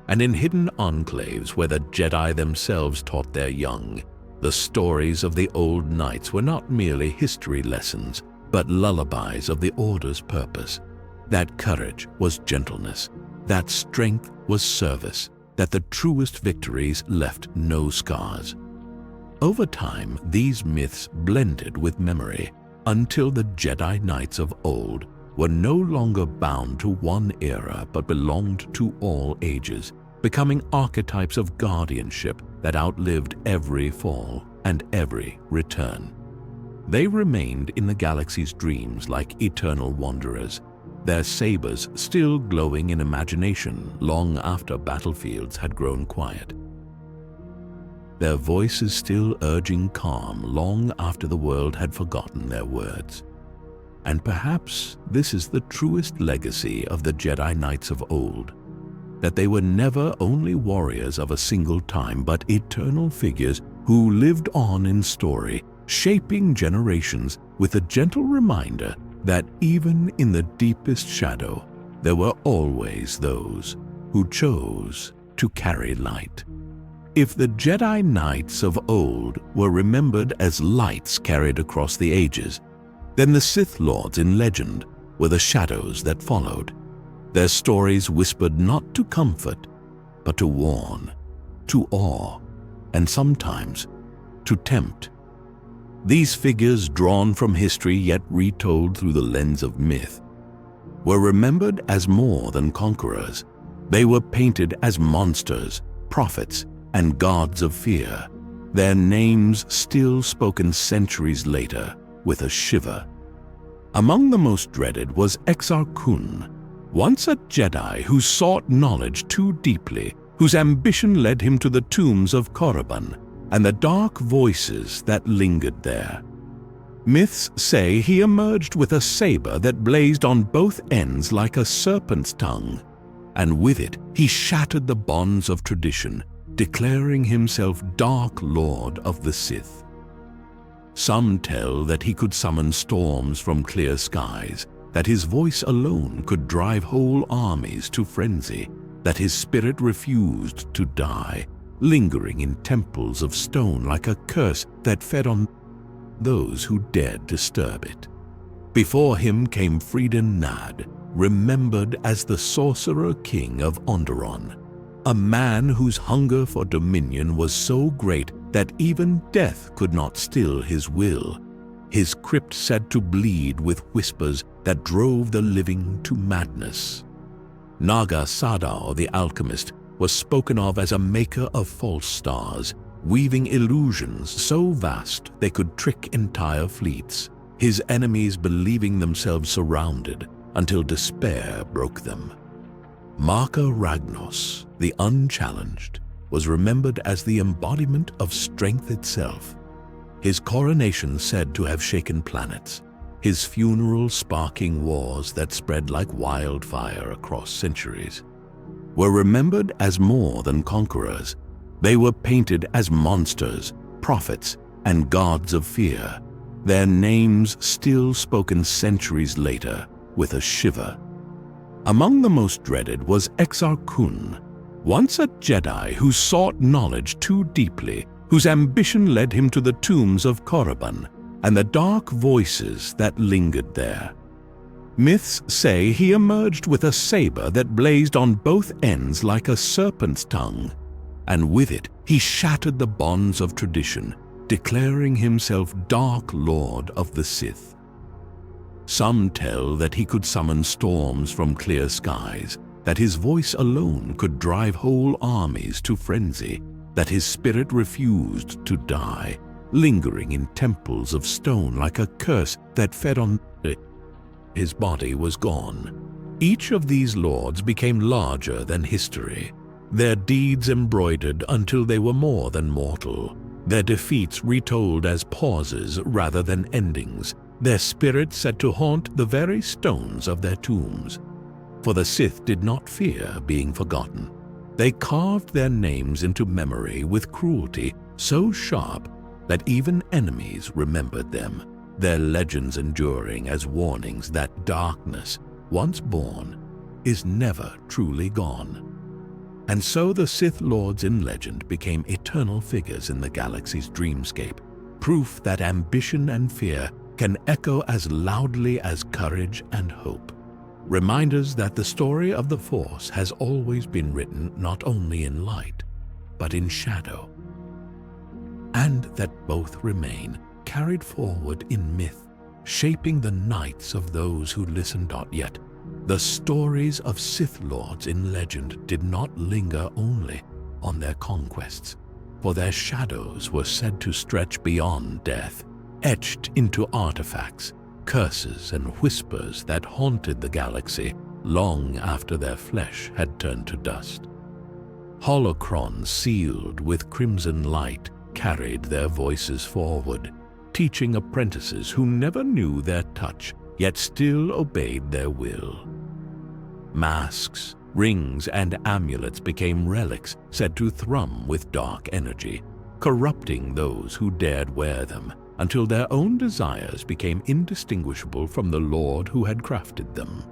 And in hidden enclaves where the Jedi themselves taught their young, the stories of the old knights were not merely history lessons, but lullabies of the Order's purpose. That courage was gentleness, that strength was service, that the truest victories left no scars. Over time, these myths blended with memory, until the Jedi Knights of old were no longer bound to one era but belonged to all ages, becoming archetypes of guardianship that outlived every fall and every return. They remained in the galaxy's dreams like eternal wanderers, their sabers still glowing in imagination long after battlefields had grown quiet. Their voices still urging calm long after the world had forgotten their words. And perhaps this is the truest legacy of the Jedi Knights of old, that they were never only warriors of a single time, but eternal figures who lived on in story, shaping generations with a gentle reminder that even in the deepest shadow, there were always those who chose to carry light. If the Jedi Knights of old were remembered as lights carried across the ages, then the Sith Lords in legend were the shadows that followed. Their stories whispered not to comfort, but to warn, to awe, and sometimes to tempt. These figures, drawn from history yet retold through the lens of myth, were remembered as more than conquerors. They were painted as monsters, prophets, and gods of fear, their names still spoken centuries later with a shiver. Among the most dreaded was Exar Kun, once a Jedi who sought knowledge too deeply, whose ambition led him to the tombs of Korriban and the dark voices that lingered there. Myths say he emerged with a saber that blazed on both ends like a serpent's tongue, and with it he shattered the bonds of tradition, declaring himself Dark Lord of the Sith. Some tell that he could summon storms from clear skies, that his voice alone could drive whole armies to frenzy, that his spirit refused to die, lingering in temples of stone like a curse that fed on those who dared disturb it. Before him came Freeden Nad, remembered as the Sorcerer King of Onderon, a man whose hunger for dominion was so great that even death could not still his will, his crypt said to bleed with whispers that drove the living to madness. Naga Sadao the alchemist was spoken of as a maker of false stars, weaving illusions so vast they could trick entire fleets, his enemies believing themselves surrounded until despair broke them. Marka Ragnos, the unchallenged, was remembered as the embodiment of strength itself. His coronation said to have shaken planets, his funeral sparking wars that spread like wildfire across centuries. Were remembered as more than conquerors. They were painted as monsters, prophets, and gods of fear, their names still spoken centuries later with a shiver. Among the most dreaded was Exar Kun, once a Jedi who sought knowledge too deeply, whose ambition led him to the tombs of Korriban and the dark voices that lingered there. Myths say he emerged with a saber that blazed on both ends like a serpent's tongue, and with it he shattered the bonds of tradition, declaring himself Dark Lord of the Sith. Some tell that he could summon storms from clear skies, that his voice alone could drive whole armies to frenzy, that his spirit refused to die, lingering in temples of stone like a curse that fed on his body was gone. Each of these lords became larger than history, their deeds embroidered until they were more than mortal, their defeats retold as pauses rather than endings, their spirits said to haunt the very stones of their tombs. For the Sith did not fear being forgotten. They carved their names into memory with cruelty so sharp that even enemies remembered them, their legends enduring as warnings that darkness, once born, is never truly gone. And so the Sith Lords in legend became eternal figures in the galaxy's dreamscape, proof that ambition and fear can echo as loudly as courage and hope. Reminders that the story of the Force has always been written not only in light, but in shadow, and that both remain carried forward in myth shaping the nights of those who listened. Yet, the stories of Sith Lords in legend did not linger only on their conquests, for their shadows were said to stretch beyond death, etched into artifacts, curses, and whispers that haunted the galaxy long after their flesh had turned to dust. Holocrons sealed with crimson light carried their voices forward, teaching apprentices who never knew their touch yet still obeyed their will. Masks, rings, and amulets became relics said to thrum with dark energy, corrupting those who dared wear them until their own desires became indistinguishable from the Lord who had crafted them.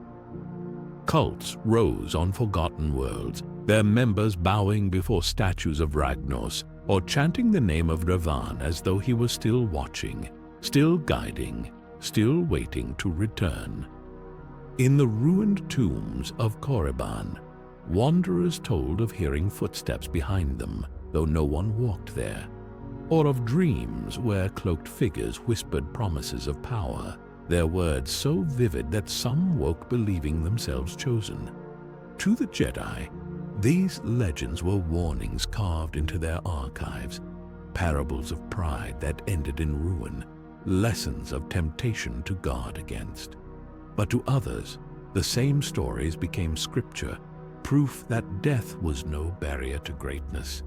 Cults rose on forgotten worlds, their members bowing before statues of Ragnos or chanting the name of Revan as though he was still watching, still guiding, still waiting to return. In the ruined tombs of Korriban, wanderers told of hearing footsteps behind them, though no one walked there, or of dreams where cloaked figures whispered promises of power, their words so vivid that some woke believing themselves chosen. To the Jedi, these legends were warnings carved into their archives, parables of pride that ended in ruin, lessons of temptation to guard against. But to others, the same stories became scripture, proof that death was no barrier to greatness,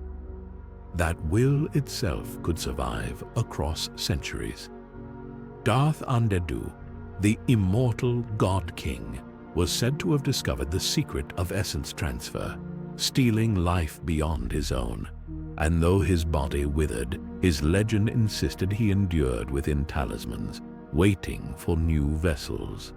that will itself could survive across centuries. Darth Andedu, the immortal God King, was said to have discovered the secret of essence transfer, stealing life beyond his own. And though his body withered, his legend insisted he endured within talismans, waiting for new vessels.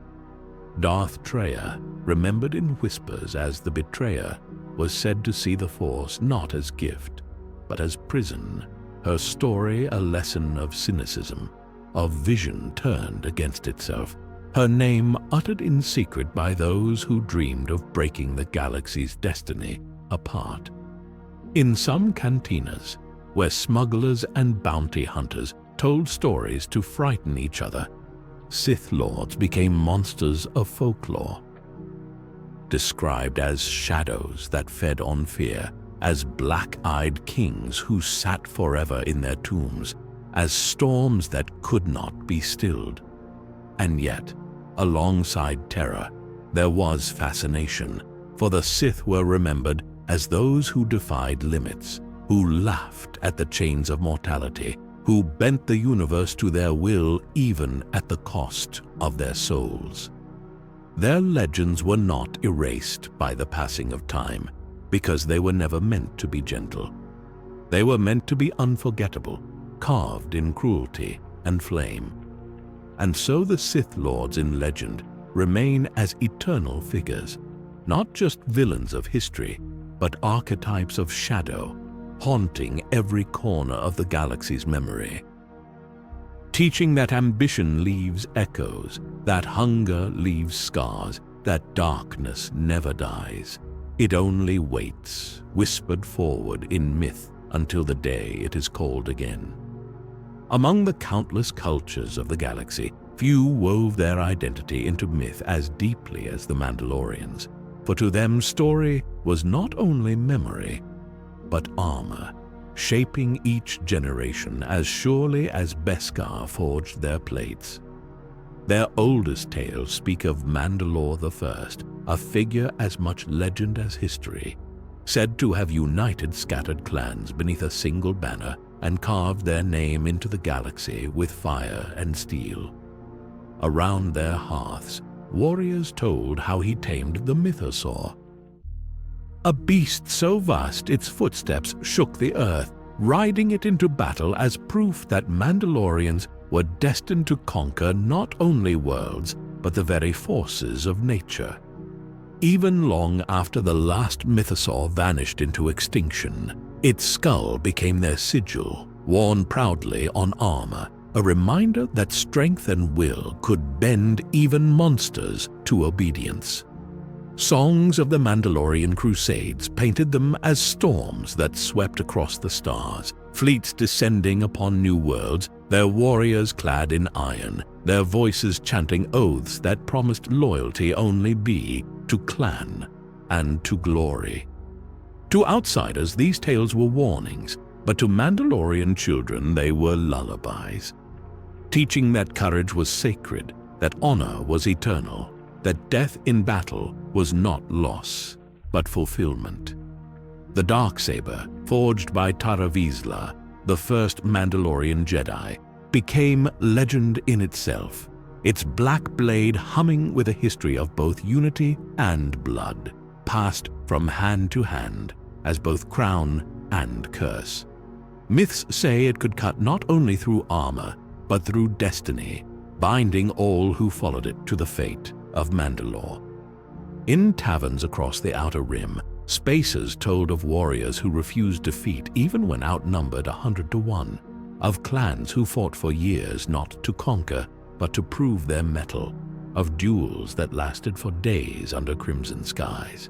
Darth Traya, remembered in whispers as the betrayer, was said to see the Force not as gift, but as prison, her story a lesson of cynicism, of vision turned against itself, her name uttered in secret by those who dreamed of breaking the galaxy's destiny apart. In some cantinas, where smugglers and bounty hunters told stories to frighten each other, Sith Lords became monsters of folklore. Described as shadows that fed on fear, as black-eyed kings who sat forever in their tombs, as storms that could not be stilled. And yet, alongside terror, there was fascination, for the Sith were remembered as those who defied limits, who laughed at the chains of mortality, who bent the universe to their will even at the cost of their souls. Their legends were not erased by the passing of time, because they were never meant to be gentle. They were meant to be unforgettable, carved in cruelty and flame. And so the Sith Lords in legend remain as eternal figures, not just villains of history, but archetypes of shadow, haunting every corner of the galaxy's memory. Teaching that ambition leaves echoes, that hunger leaves scars, that darkness never dies. It only waits, whispered forward in myth until the day it is called again. Among the countless cultures of the galaxy, few wove their identity into myth as deeply as the Mandalorians, for to them story was not only memory, but armor, shaping each generation as surely as Beskar forged their plates. Their oldest tales speak of Mandalore the First, a figure as much legend as history, said to have united scattered clans beneath a single banner and carved their name into the galaxy with fire and steel. Around their hearths, warriors told how he tamed the mythosaur, a beast so vast its footsteps shook the earth, riding it into battle as proof that Mandalorians were destined to conquer not only worlds, but the very forces of nature. Even long after the last mythosaur vanished into extinction, its skull became their sigil, worn proudly on armor, a reminder that strength and will could bend even monsters to obedience. Songs of the Mandalorian Crusades painted them as storms that swept across the stars, fleets descending upon new worlds, their warriors clad in iron, their voices chanting oaths that promised loyalty only be to clan and to glory. To outsiders, these tales were warnings, but to Mandalorian children they were lullabies, teaching that courage was sacred, that honor was eternal, that death in battle was not loss, but fulfillment. The Darksaber, forged by Tara Vizsla, the first Mandalorian Jedi, became legend in itself, its black blade humming with a history of both unity and blood, passed from hand to hand as both crown and curse. Myths say it could cut not only through armor, but through destiny, binding all who followed it to the fate of Mandalore. In taverns across the Outer Rim, spacers told of warriors who refused defeat even when outnumbered 100 to 1, of clans who fought for years not to conquer, but to prove their mettle, of duels that lasted for days under crimson skies.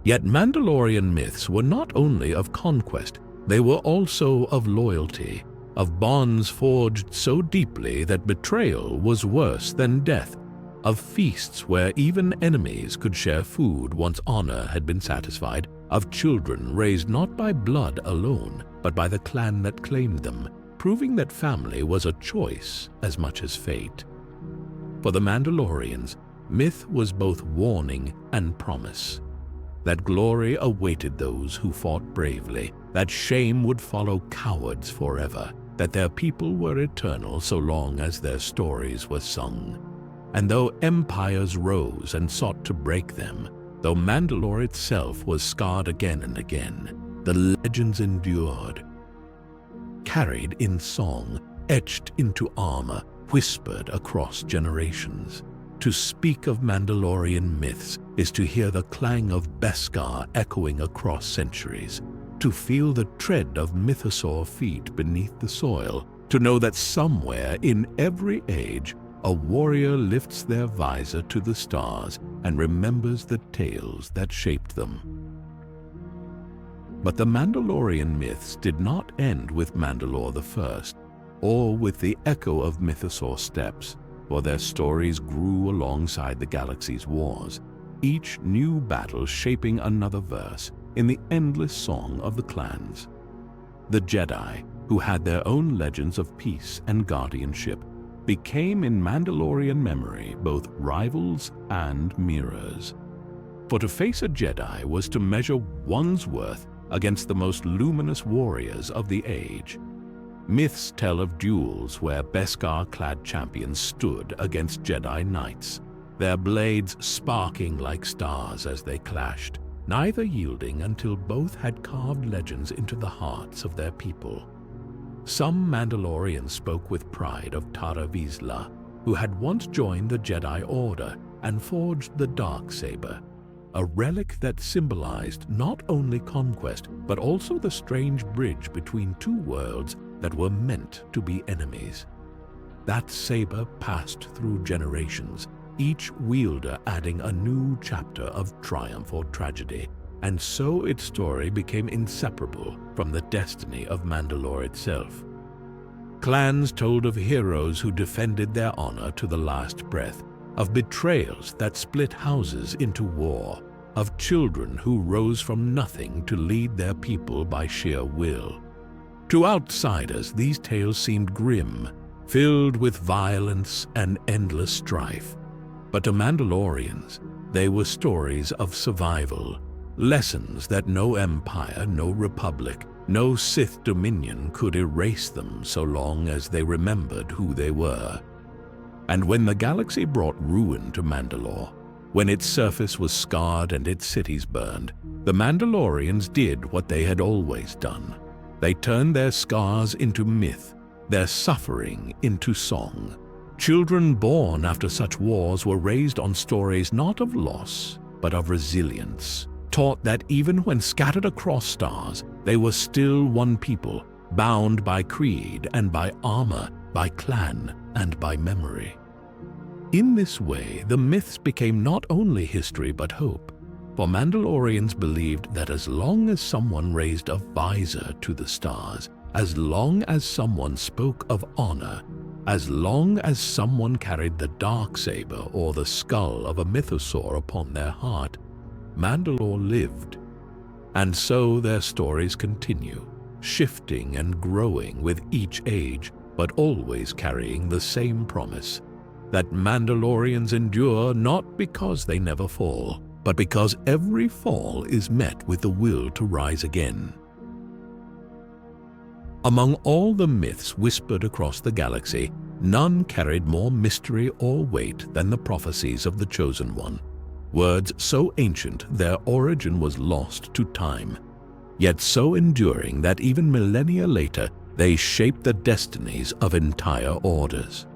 Yet Mandalorian myths were not only of conquest, they were also of loyalty, of bonds forged so deeply that betrayal was worse than death, of feasts where even enemies could share food once honor had been satisfied, of children raised not by blood alone, but by the clan that claimed them, proving that family was a choice as much as fate. For the Mandalorians, myth was both warning and promise. That glory awaited those who fought bravely, that shame would follow cowards forever, that their people were eternal so long as their stories were sung. And though empires rose and sought to break them, though Mandalore itself was scarred again and again, the legends endured, carried in song, etched into armor, whispered across generations. To speak of Mandalorian myths is to hear the clang of Beskar echoing across centuries, to feel the tread of mythosaur feet beneath the soil, to know that somewhere in every age a warrior lifts their visor to the stars and remembers the tales that shaped them. But the Mandalorian myths did not end with Mandalore the First, or with the echo of mythosaur steps, for their stories grew alongside the galaxy's wars, each new battle shaping another verse in the endless song of the clans. The Jedi, who had their own legends of peace and guardianship, became in Mandalorian memory both rivals and mirrors. For to face a Jedi was to measure one's worth against the most luminous warriors of the age. Myths tell of duels where Beskar-clad champions stood against Jedi knights, their blades sparking like stars as they clashed, neither yielding until both had carved legends into the hearts of their people. Some Mandalorians spoke with pride of Tara Vizsla, who had once joined the Jedi Order and forged the Darksaber, a relic that symbolized not only conquest but also the strange bridge between two worlds that were meant to be enemies. That saber passed through generations, each wielder adding a new chapter of triumph or tragedy, and so its story became inseparable from the destiny of Mandalore itself. Clans told of heroes who defended their honor to the last breath, of betrayals that split houses into war, of children who rose from nothing to lead their people by sheer will. To outsiders, these tales seemed grim, filled with violence and endless strife. But to Mandalorians, they were stories of survival, lessons that no empire, no republic, no Sith dominion could erase them so long as they remembered who they were. And when the galaxy brought ruin to Mandalore, when its surface was scarred and its cities burned, the Mandalorians did what they had always done. They turned their scars into myth, their suffering into song. Children born after such wars were raised on stories not of loss, but of resilience, taught that even when scattered across stars, they were still one people, bound by creed and by armor, by clan and by memory. In this way, the myths became not only history but hope, for Mandalorians believed that as long as someone raised a visor to the stars, as long as someone spoke of honor, As long as someone carried the dark saber or the skull of a mythosaur upon their heart, Mandalore lived. And so their stories continue, shifting and growing with each age, but always carrying the same promise, that Mandalorians endure not because they never fall, but because every fall is met with the will to rise again. Among all the myths whispered across the galaxy, none carried more mystery or weight than the prophecies of the Chosen One. Words so ancient their origin was lost to time, yet so enduring that even millennia later they shaped the destinies of entire orders.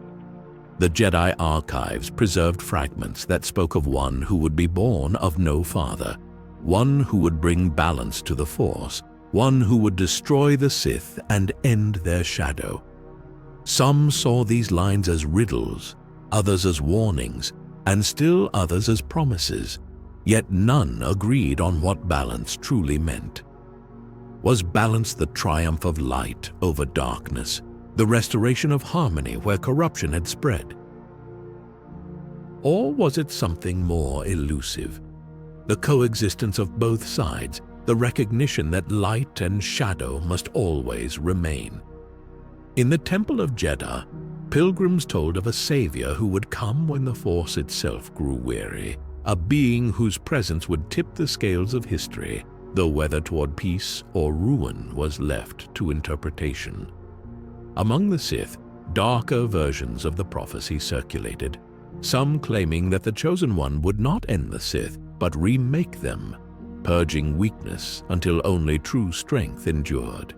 The Jedi archives preserved fragments that spoke of one who would be born of no father, one who would bring balance to the Force, one who would destroy the Sith and end their shadow. Some saw these lines as riddles, others as warnings, and still others as promises, yet none agreed on what balance truly meant. Was balance the triumph of light over darkness, the restoration of harmony where corruption had spread? Or was it something more elusive? The coexistence of both sides, the recognition that light and shadow must always remain. In the Temple of Jeddah, pilgrims told of a savior who would come when the Force itself grew weary, a being whose presence would tip the scales of history, though whether toward peace or ruin was left to interpretation. Among the Sith, darker versions of the prophecy circulated, some claiming that the Chosen One would not end the Sith, but remake them, purging weakness until only true strength endured.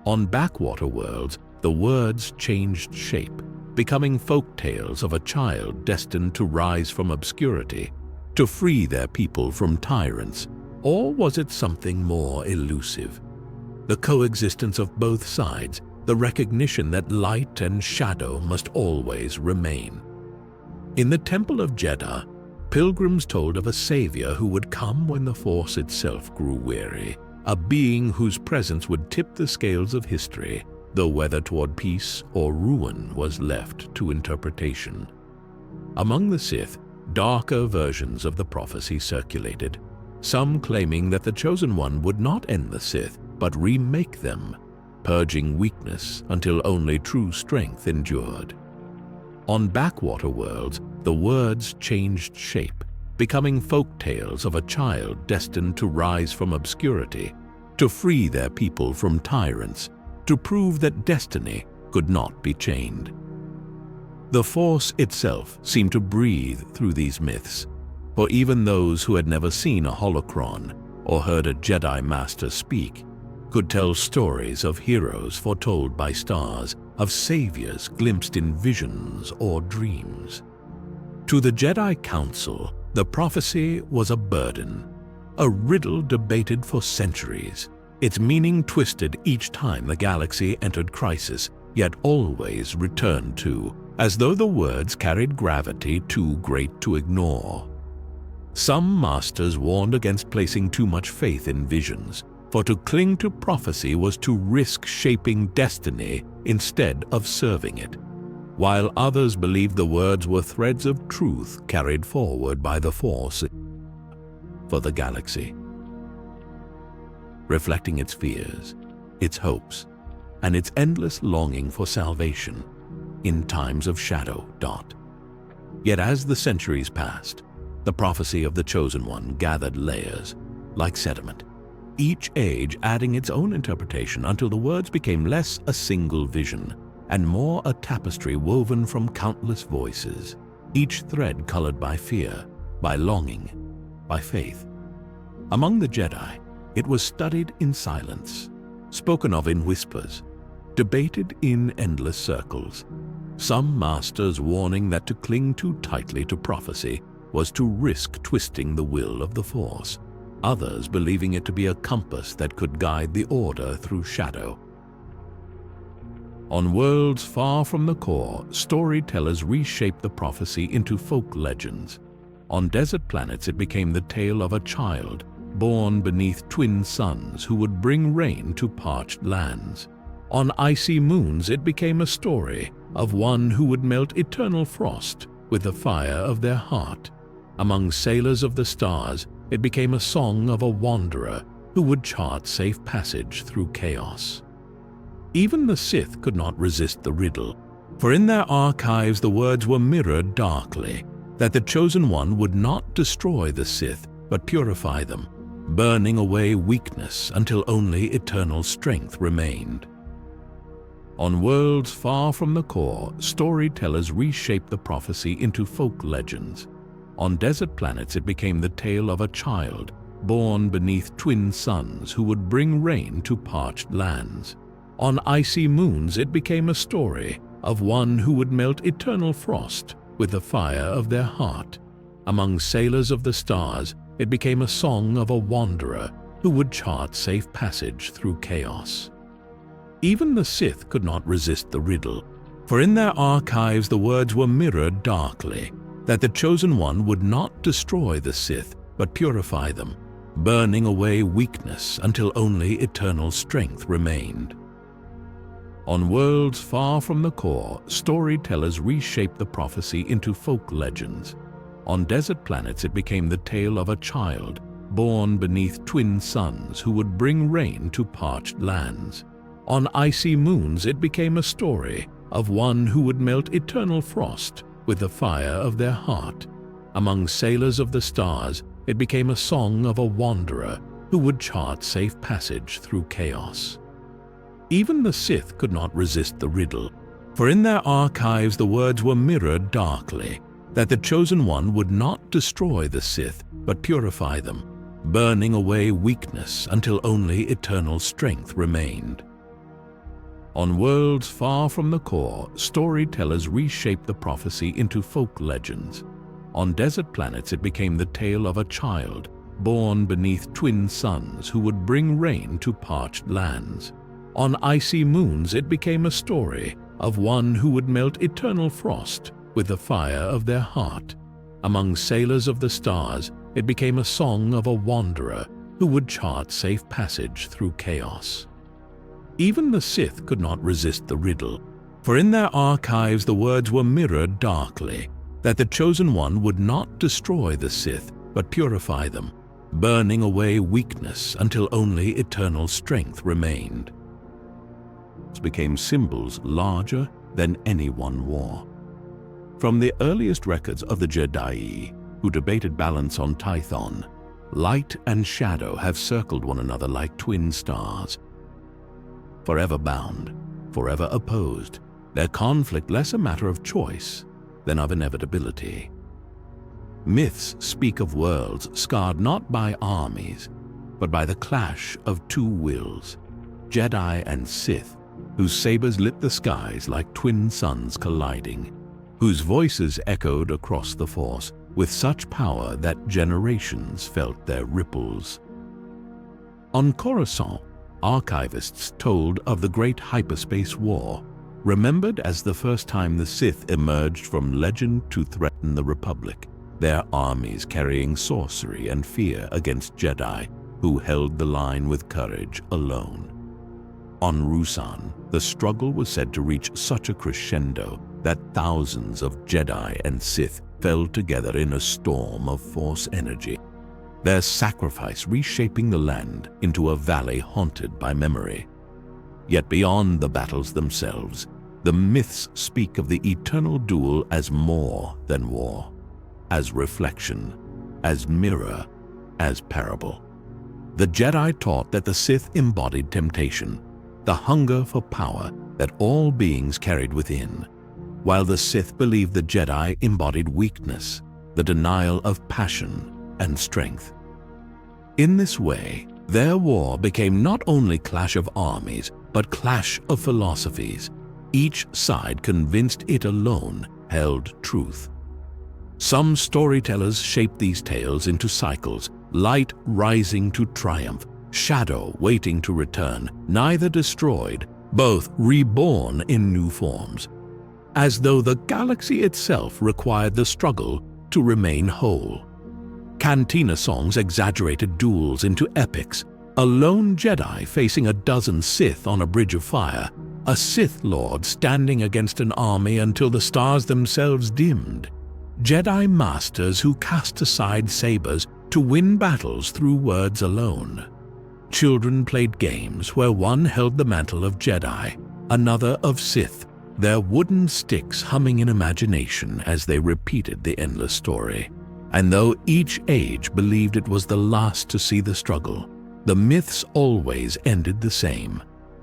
On backwater worlds, the words changed shape, becoming folk tales of a child destined to rise from obscurity, to free their people from tyrants. Or was it something more elusive? The coexistence of both sides, the recognition that light and shadow must always remain. In the Temple of Jeddah, pilgrims told of a savior who would come when the Force itself grew weary, a being whose presence would tip the scales of history, though whether toward peace or ruin was left to interpretation. Among the Sith, darker versions of the prophecy circulated, some claiming that the Chosen One would not end the Sith, but remake them, purging weakness until only true strength endured. On backwater worlds, the words changed shape, becoming folk tales of a child destined to rise from obscurity, to free their people from tyrants, to prove that destiny could not be chained. The Force itself seemed to breathe through these myths, for even those who had never seen a holocron or heard a Jedi Master speak could tell stories of heroes foretold by stars, of saviors glimpsed in visions or dreams. To the Jedi Council, the prophecy was a burden, a riddle debated for centuries, its meaning twisted each time the galaxy entered crisis, yet always returned to, as though the words carried gravity too great to ignore. Some masters warned against placing too much faith in visions, for to cling to prophecy was to risk shaping destiny instead of serving it, while others believed the words were threads of truth carried forward by the Force for the galaxy. Reflecting its fears, its hopes, and its endless longing for salvation in times of shadow. Yet as the centuries passed, the prophecy of the Chosen One gathered layers, like sediment, each age adding its own interpretation until the words became less a single vision and more a tapestry woven from countless voices, each thread colored by fear, by longing, by faith. Among the Jedi, it was studied in silence, spoken of in whispers, debated in endless circles, some masters warning that to cling too tightly to prophecy was to risk twisting the will of the Force, others believing it to be a compass that could guide the Order through shadow. On worlds far from the core, storytellers reshaped the prophecy into folk legends. On desert planets, it became the tale of a child born beneath twin suns who would bring rain to parched lands. On icy moons, it became a story of one who would melt eternal frost with the fire of their heart. Among sailors of the stars, it became a song of a wanderer who would chart safe passage through chaos. Even the Sith could not resist the riddle, for in their archives the words were mirrored darkly that the Chosen One would not destroy the Sith but purify them, burning away weakness until only eternal strength remained. On worlds far from the core, storytellers reshaped the prophecy into folk legends. On desert planets it became the tale of a child born beneath twin suns who would bring rain to parched lands. On icy moons it became a story of one who would melt eternal frost with the fire of their heart. Among sailors of the stars, it became a song of a wanderer who would chart safe passage through chaos. Even the Sith could not resist the riddle, for in their archives the words were mirrored darkly that the Chosen One would not destroy the Sith but purify them, burning away weakness until only eternal strength remained. On worlds far from the core, storytellers reshaped the prophecy into folk legends. On desert planets it became the tale of a child born beneath twin suns who would bring rain to parched lands. On icy moons it became a story of one who would melt eternal frost with the fire of their heart. Among sailors of the stars, it became a song of a wanderer who would chart safe passage through chaos. Even the Sith could not resist the riddle, for in their archives the words were mirrored darkly that the Chosen One would not destroy the Sith but purify them, burning away weakness until only eternal strength remained. On worlds far from the core, storytellers reshaped the prophecy into folk legends. On desert planets it became the tale of a child born beneath twin suns who would bring rain to parched lands. On icy moons it became a story of one who would melt eternal frost with the fire of their heart. Among sailors of the stars, it became a song of a wanderer who would chart safe passage through chaos. Even the Sith could not resist the riddle, for in their archives the words were mirrored darkly that the Chosen One would not destroy the Sith but purify them, burning away weakness until only eternal strength remained. Became symbols larger than anyone wore. From the earliest records of the Jedi, who debated balance on Tython, light and shadow have circled one another like twin stars. Forever bound, forever opposed, their conflict less a matter of choice than of inevitability. Myths speak of worlds scarred not by armies, but by the clash of two wills, Jedi and Sith, whose sabers lit the skies like twin suns colliding, whose voices echoed across the Force with such power that generations felt their ripples. On Coruscant, archivists told of the Great Hyperspace War, remembered as the first time the Sith emerged from legend to threaten the Republic, their armies carrying sorcery and fear against Jedi who held the line with courage alone. On Ruusan, the struggle was said to reach such a crescendo that thousands of Jedi and Sith fell together in a storm of Force energy, their sacrifice reshaping the land into a valley haunted by memory. Yet beyond the battles themselves, the myths speak of the eternal duel as more than war, as reflection, as mirror, as parable. The Jedi taught that the Sith embodied temptation, the hunger for power that all beings carried within, while the Sith believed the Jedi embodied weakness, the denial of passion and strength. In this way, their war became not only clash of armies, but clash of philosophies, each side convinced it alone held truth. Some storytellers shaped these tales into cycles, light rising to triumph, shadow waiting to return, neither destroyed, both reborn in new forms, as though the galaxy itself required the struggle to remain whole. Cantina songs exaggerated duels into epics, a lone Jedi facing a dozen Sith on a bridge of fire, a Sith Lord standing against an army until the stars themselves dimmed, Jedi Masters who cast aside sabers to win battles through words alone. Children played games where one held the mantle of Jedi, another of Sith, their wooden sticks humming in imagination as they repeated the endless story. And though each age believed it was the last to see the struggle, the myths always ended the same.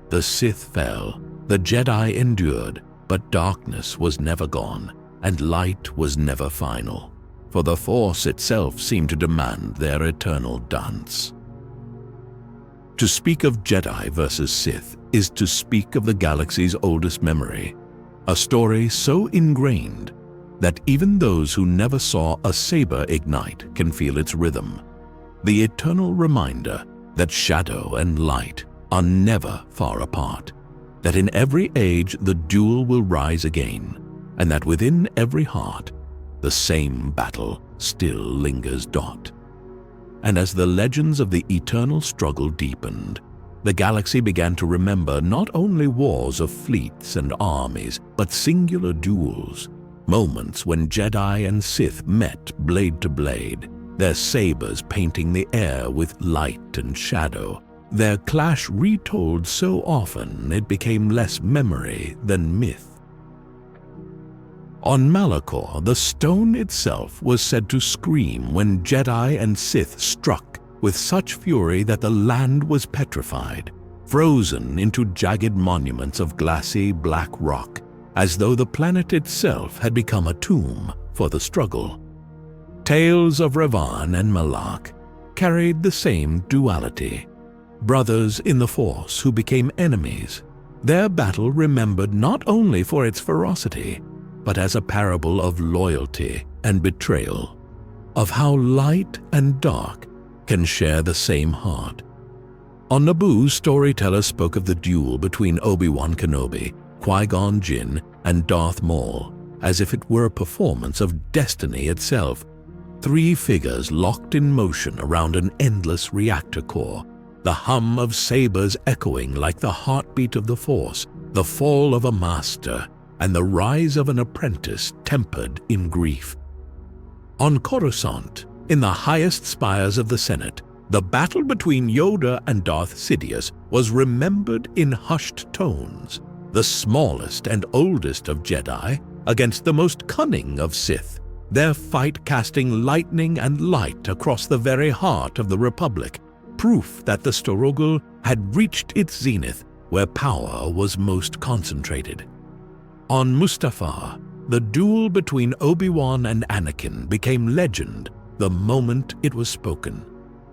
The Sith fell, the Jedi endured, but darkness was never gone, and light was never final, for the Force itself seemed to demand their eternal dance. To speak of Jedi versus Sith is to speak of the galaxy's oldest memory, a story so ingrained that even those who never saw a saber ignite can feel its rhythm, the eternal reminder that shadow and light are never far apart, that in every age the duel will rise again, and that within every heart the same battle still lingers. And as the legends of the eternal struggle deepened, the galaxy began to remember not only wars of fleets and armies, but singular duels, moments when Jedi and Sith met blade to blade, their sabers painting the air with light and shadow, their clash retold so often it became less memory than myth. On Malachor, the stone itself was said to scream when Jedi and Sith struck with such fury that the land was petrified, frozen into jagged monuments of glassy black rock, as though the planet itself had become a tomb for the struggle. Tales of Revan and Malak carried the same duality. Brothers in the Force who became enemies, their battle remembered not only for its ferocity, but as a parable of loyalty and betrayal, of how light and dark can share the same heart. On Naboo, storytellers spoke of the duel between Obi-Wan Kenobi, Qui-Gon Jinn, and Darth Maul as if it were a performance of destiny itself. Three figures locked in motion around an endless reactor core, the hum of sabers echoing like the heartbeat of the Force, the fall of a master, and the rise of an apprentice tempered in grief. On Coruscant, in the highest spires of the Senate, the battle between Yoda and Darth Sidious was remembered in hushed tones, the smallest and oldest of Jedi against the most cunning of Sith, their fight casting lightning and light across the very heart of the Republic, proof that the Storogul had reached its zenith where power was most concentrated. On Mustafar, the duel between Obi-Wan and Anakin became legend the moment it was spoken.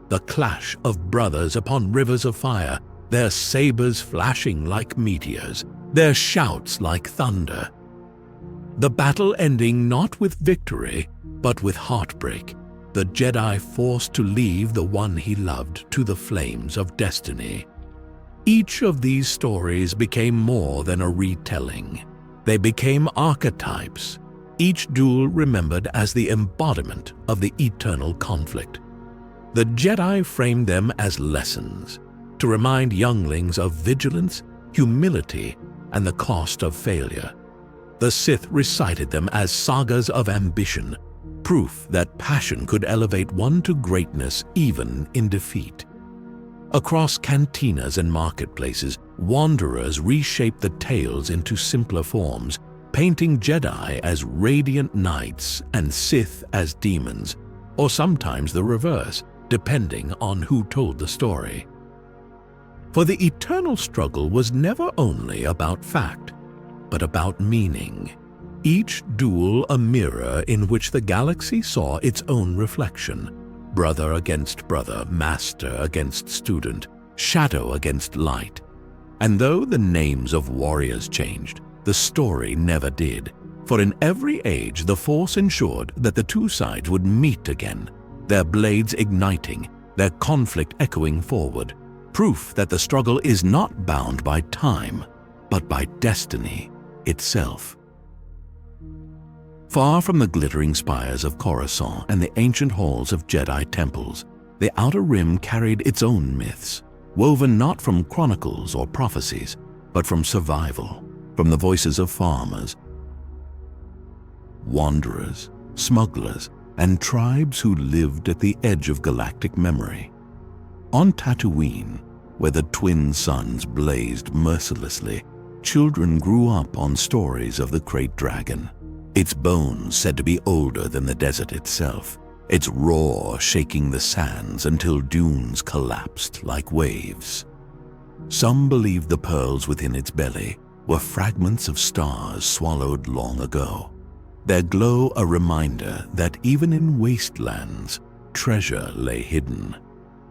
The clash of brothers upon rivers of fire, their sabers flashing like meteors, their shouts like thunder. The battle ending not with victory, but with heartbreak, the Jedi forced to leave the one he loved to the flames of destiny. Each of these stories became more than a retelling. They became archetypes, each duel remembered as the embodiment of the eternal conflict. The Jedi framed them as lessons, to remind younglings of vigilance, humility, and the cost of failure. The Sith recited them as sagas of ambition, proof that passion could elevate one to greatness even in defeat. Across cantinas and marketplaces, wanderers reshaped the tales into simpler forms, painting Jedi as radiant knights and Sith as demons, or sometimes the reverse, depending on who told the story. For the eternal struggle was never only about fact, but about meaning. Each duel a mirror in which the galaxy saw its own reflection. Brother against brother, master against student, shadow against light. And though the names of warriors changed, the story never did. For in every age the Force ensured that the two sides would meet again, their blades igniting, their conflict echoing forward, proof that the struggle is not bound by time, but by destiny itself. Far from the glittering spires of Coruscant and the ancient halls of Jedi temples, the Outer Rim carried its own myths, woven not from chronicles or prophecies, but from survival, from the voices of farmers, wanderers, smugglers, and tribes who lived at the edge of galactic memory. On Tatooine, where the twin suns blazed mercilessly, children grew up on stories of the krayt dragon, its bones said to be older than the desert itself, its roar shaking the sands until dunes collapsed like waves. Some believed the pearls within its belly were fragments of stars swallowed long ago, their glow a reminder that even in wastelands, treasure lay hidden.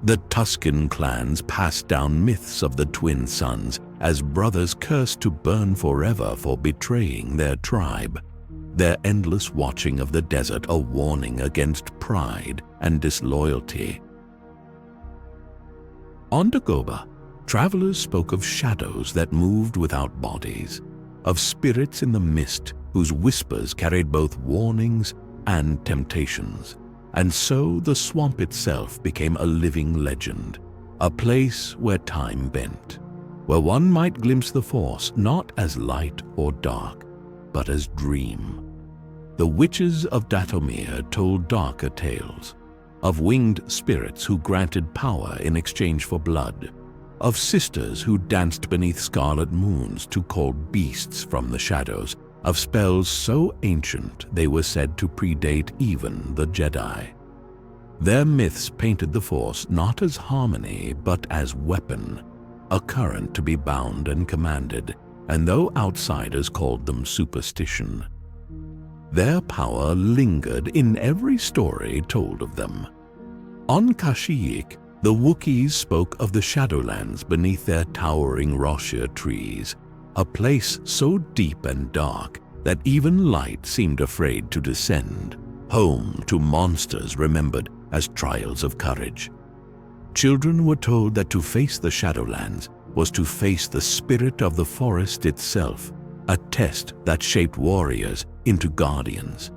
The Tusken clans passed down myths of the twin suns as brothers cursed to burn forever for betraying their tribe, their endless watching of the desert a warning against pride and disloyalty. On Dagobah, travelers spoke of shadows that moved without bodies, of spirits in the mist whose whispers carried both warnings and temptations. And so the swamp itself became a living legend, a place where time bent, where one might glimpse the Force not as light or dark, but as dream. The witches of Dathomir told darker tales, of winged spirits who granted power in exchange for blood, of sisters who danced beneath scarlet moons to call beasts from the shadows, of spells so ancient they were said to predate even the Jedi. Their myths painted the Force not as harmony but as weapon, a current to be bound and commanded, and though outsiders called them superstition, their power lingered in every story told of them. On Kashyyyk, the Wookiees spoke of the Shadowlands beneath their towering Roshir trees, a place so deep and dark that even light seemed afraid to descend, home to monsters remembered as trials of courage. Children were told that to face the Shadowlands was to face the spirit of the forest itself, a test that shaped warriors into guardians.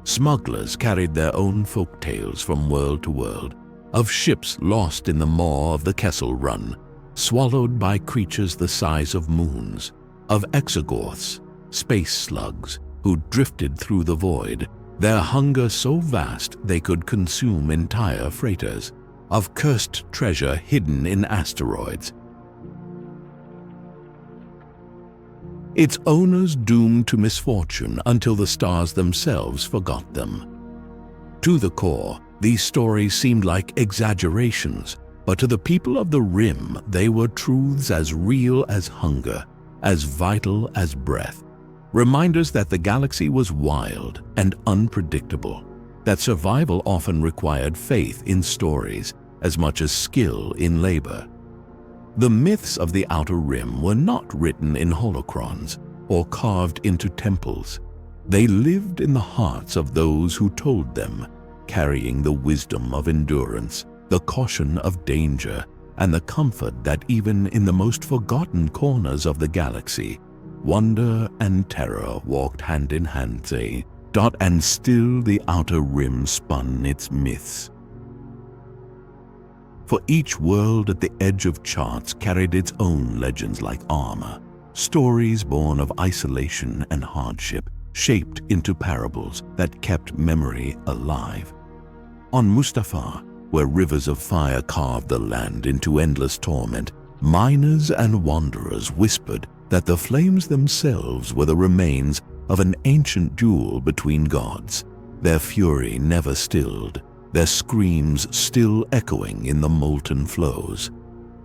Smugglers carried their own folk tales from world to world, of ships lost in the maw of the Kessel Run, swallowed by creatures the size of moons, of exogorths, space slugs, who drifted through the void, their hunger so vast they could consume entire freighters, of cursed treasure hidden in asteroids, its owners doomed to misfortune until the stars themselves forgot them. To the core, these stories seemed like exaggerations, but to the people of the Rim, they were truths as real as hunger, as vital as breath. Reminders that the galaxy was wild and unpredictable, that survival often required faith in stories as much as skill in labor. The myths of the Outer Rim were not written in holocrons or carved into temples. They lived in the hearts of those who told them, carrying the wisdom of endurance, the caution of danger, and the comfort that even in the most forgotten corners of the galaxy, wonder and terror walked hand in hand, and still the Outer Rim spun its myths. For each world at the edge of charts carried its own legends like armor, stories born of isolation and hardship, shaped into parables that kept memory alive. On Mustafar, where rivers of fire carved the land into endless torment, miners and wanderers whispered that the flames themselves were the remains of an ancient duel between gods, their fury never stilled, their screams still echoing in the molten flows.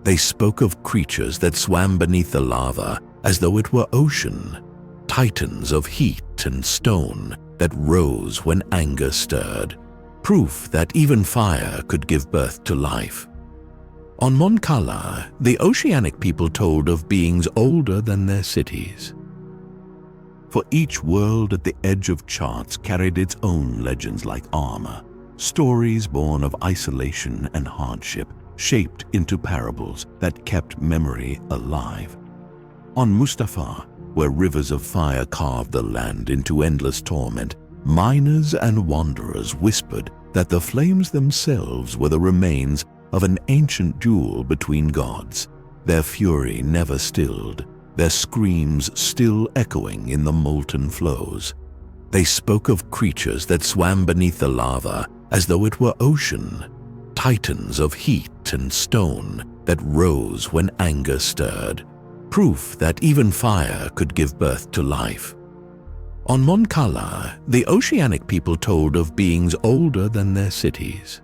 They spoke of creatures that swam beneath the lava as though it were ocean, titans of heat and stone that rose when anger stirred, proof that even fire could give birth to life. On Mon Cala, the oceanic people told of beings older than their cities. For each world at the edge of charts carried its own legends like armor, stories born of isolation and hardship, shaped into parables that kept memory alive. On Mustafar, where rivers of fire carved the land into endless torment, miners and wanderers whispered that the flames themselves were the remains of an ancient duel between gods, their fury never stilled, their screams still echoing in the molten flows. They spoke of creatures that swam beneath the lava as though it were ocean, titans of heat and stone that rose when anger stirred, proof that even fire could give birth to life. On Mon Cala, the oceanic people told of beings older than their cities.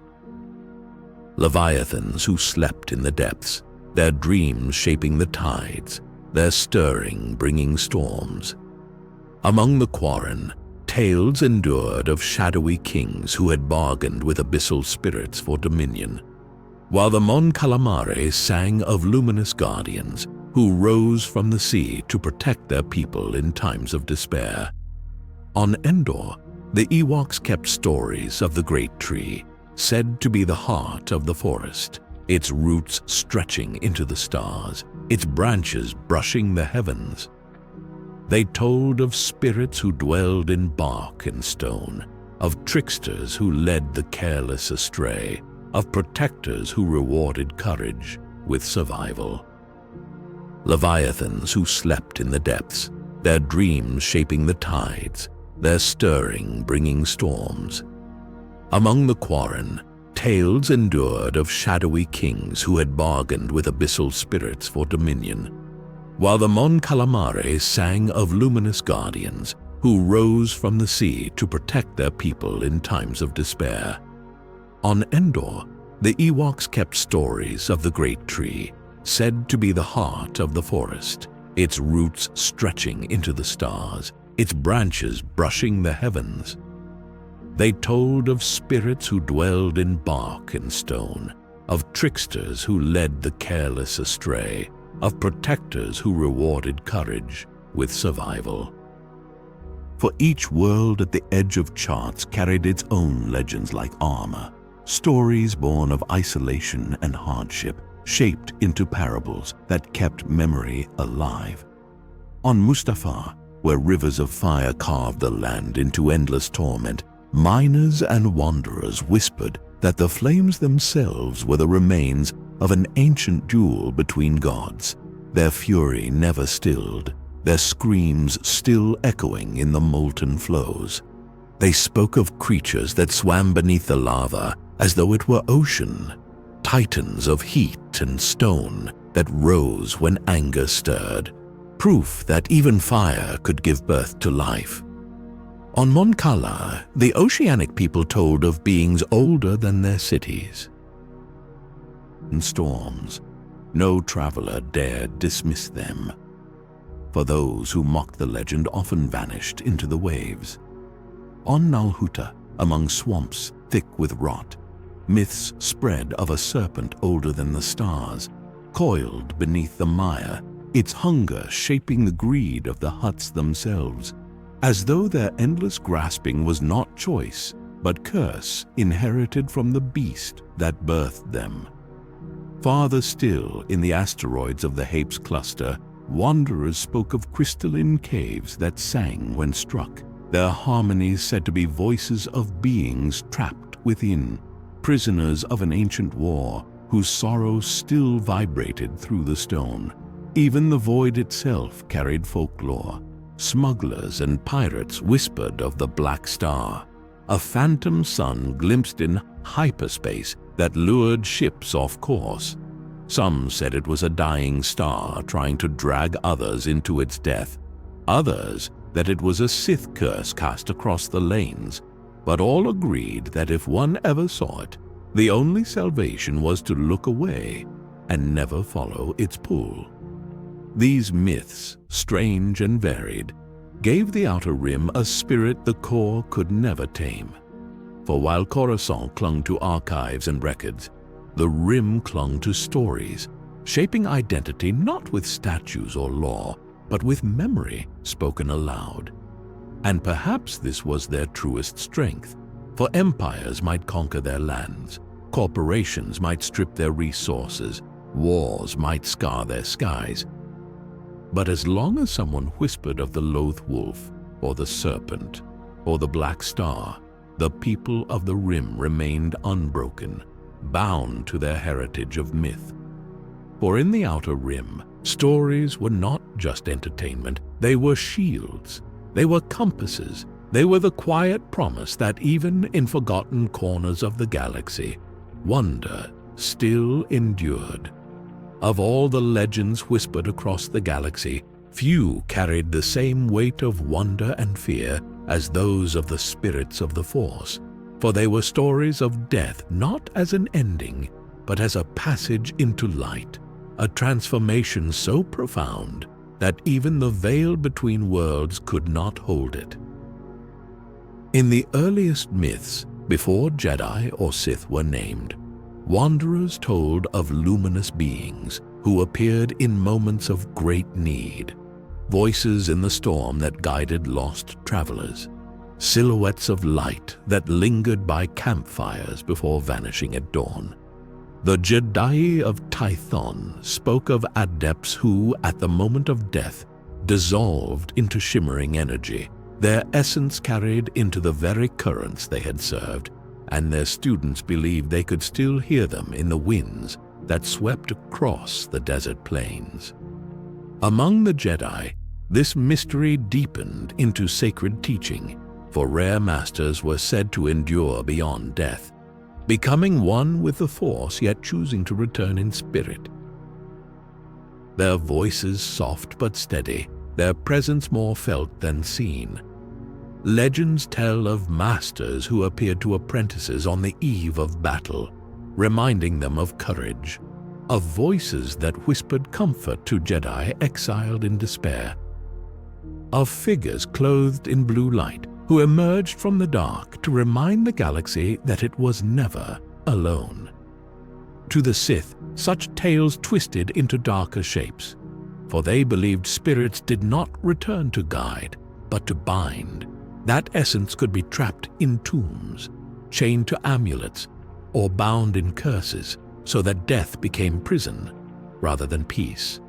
Leviathans who slept in the depths, their dreams shaping the tides, their stirring bringing storms. Among the Quarren, tales endured of shadowy kings who had bargained with abyssal spirits for dominion, while the Mon Calamari sang of luminous guardians who rose from the sea to protect their people in times of despair. On Endor, the Ewoks kept stories of the great tree, said to be the heart of the forest, its roots stretching into the stars, its branches brushing the heavens. They told of spirits who dwelled in bark and stone, of tricksters who led the careless astray, of protectors who rewarded courage with survival. Leviathans who slept in the depths, their dreams shaping the tides, their stirring bringing storms. Among the Quarren, tales endured of shadowy kings who had bargained with abyssal spirits for dominion, while the Mon Calamari sang of luminous guardians who rose from the sea to protect their people in times of despair. On Endor, the Ewoks kept stories of the great tree, said to be the heart of the forest, its roots stretching into the stars, its branches brushing the heavens. They told of spirits who dwelled in bark and stone, of tricksters who led the careless astray, of protectors who rewarded courage with survival. For each world at the edge of charts carried its own legends like armor, stories born of isolation and hardship, shaped into parables that kept memory alive. On Mustafar, where rivers of fire carved the land into endless torment, miners and wanderers whispered that the flames themselves were the remains of an ancient duel between gods, their fury never stilled, their screams still echoing in the molten flows. They spoke of creatures that swam beneath the lava as though it were ocean, titans of heat and stone that rose when anger stirred, proof that even fire could give birth to life. On Mon Cala, the oceanic people told of beings older than their cities. In storms, no traveler dared dismiss them, for those who mocked the legend often vanished into the waves. On Nalhuta, among swamps thick with rot, myths spread of a serpent older than the stars, coiled beneath the mire, its hunger shaping the greed of the huts themselves, as though their endless grasping was not choice, but curse inherited from the beast that birthed them. Farther still, in the asteroids of the Hapes cluster, wanderers spoke of crystalline caves that sang when struck, their harmonies said to be voices of beings trapped within, prisoners of an ancient war whose sorrow still vibrated through the stone. Even the void itself carried folklore. Smugglers and pirates whispered of the Black Star, a phantom sun glimpsed in hyperspace that lured ships off course. Some said it was a dying star trying to drag others into its death. Others that it was a Sith curse cast across the lanes. But all agreed that if one ever saw it, the only salvation was to look away and never follow its pull. These myths, strange and varied, gave the Outer Rim a spirit the core could never tame. For while Coruscant clung to archives and records, the Rim clung to stories, shaping identity not with statues or law, but with memory spoken aloud. And perhaps this was their truest strength, for empires might conquer their lands, corporations might strip their resources, wars might scar their skies. But as long as someone whispered of the Loath Wolf, or the Serpent, or the Black Star, the people of the Rim remained unbroken, bound to their heritage of myth. For in the Outer Rim, Stories were not just entertainment, they were shields, they were compasses, they were the quiet promise that even in forgotten corners of the galaxy, wonder still endured. Of all the legends whispered across the galaxy, few carried the same weight of wonder and fear as those of the spirits of the Force, for they were stories of death not as an ending, but as a passage into light, a transformation so profound that even the veil between worlds could not hold it. In the earliest myths, before Jedi or Sith were named, wanderers told of luminous beings who appeared in moments of great need, voices in the storm that guided lost travelers, silhouettes of light that lingered by campfires before vanishing at dawn. The Jedi of Tython spoke of adepts who, at the moment of death, dissolved into shimmering energy, their essence carried into the very currents they had served, and their students believed they could still hear them in the winds that swept across the desert plains. Among the Jedi, this mystery deepened into sacred teaching, for rare masters were said to endure beyond death, becoming one with the Force yet choosing to return in spirit. Their voices soft but steady, their presence more felt than seen. Legends tell of masters who appeared to apprentices on the eve of battle, reminding them of courage, of voices that whispered comfort to Jedi exiled in despair, of figures clothed in blue light who emerged from the dark to remind the galaxy that it was never alone. To the Sith, such tales twisted into darker shapes, for they believed spirits did not return to guide, but to bind. That essence could be trapped in tombs, chained to amulets, or bound in curses, so that death became prison rather than peace.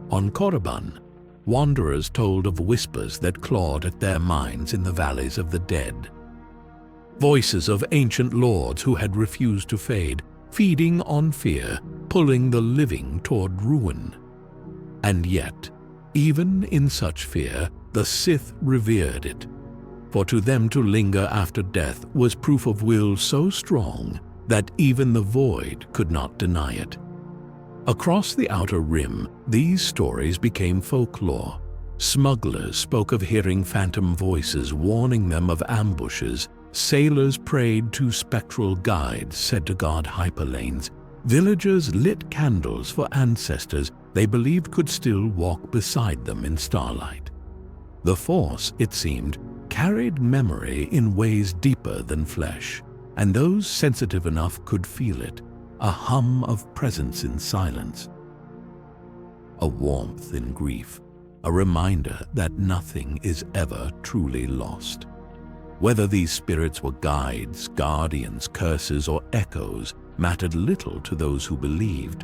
On Korriban, wanderers told of whispers that clawed at their minds in the valleys of the dead. Voices of ancient lords who had refused to fade, feeding on fear, pulling the living toward ruin. And yet, even in such fear, the Sith revered it, for to them to linger after death was proof of will so strong that even the void could not deny it. Across the Outer Rim, these stories became folklore. Smugglers spoke of hearing phantom voices warning them of ambushes. Sailors prayed to spectral guides said to guard hyperlanes. Villagers lit candles for ancestors they believed could still walk beside them in starlight. The Force, it seemed, carried memory in ways deeper than flesh, and those sensitive enough could feel it. A hum of presence in silence, a warmth in grief, a reminder that nothing is ever truly lost. Whether these spirits were guides, guardians, curses, or echoes mattered little to those who believed,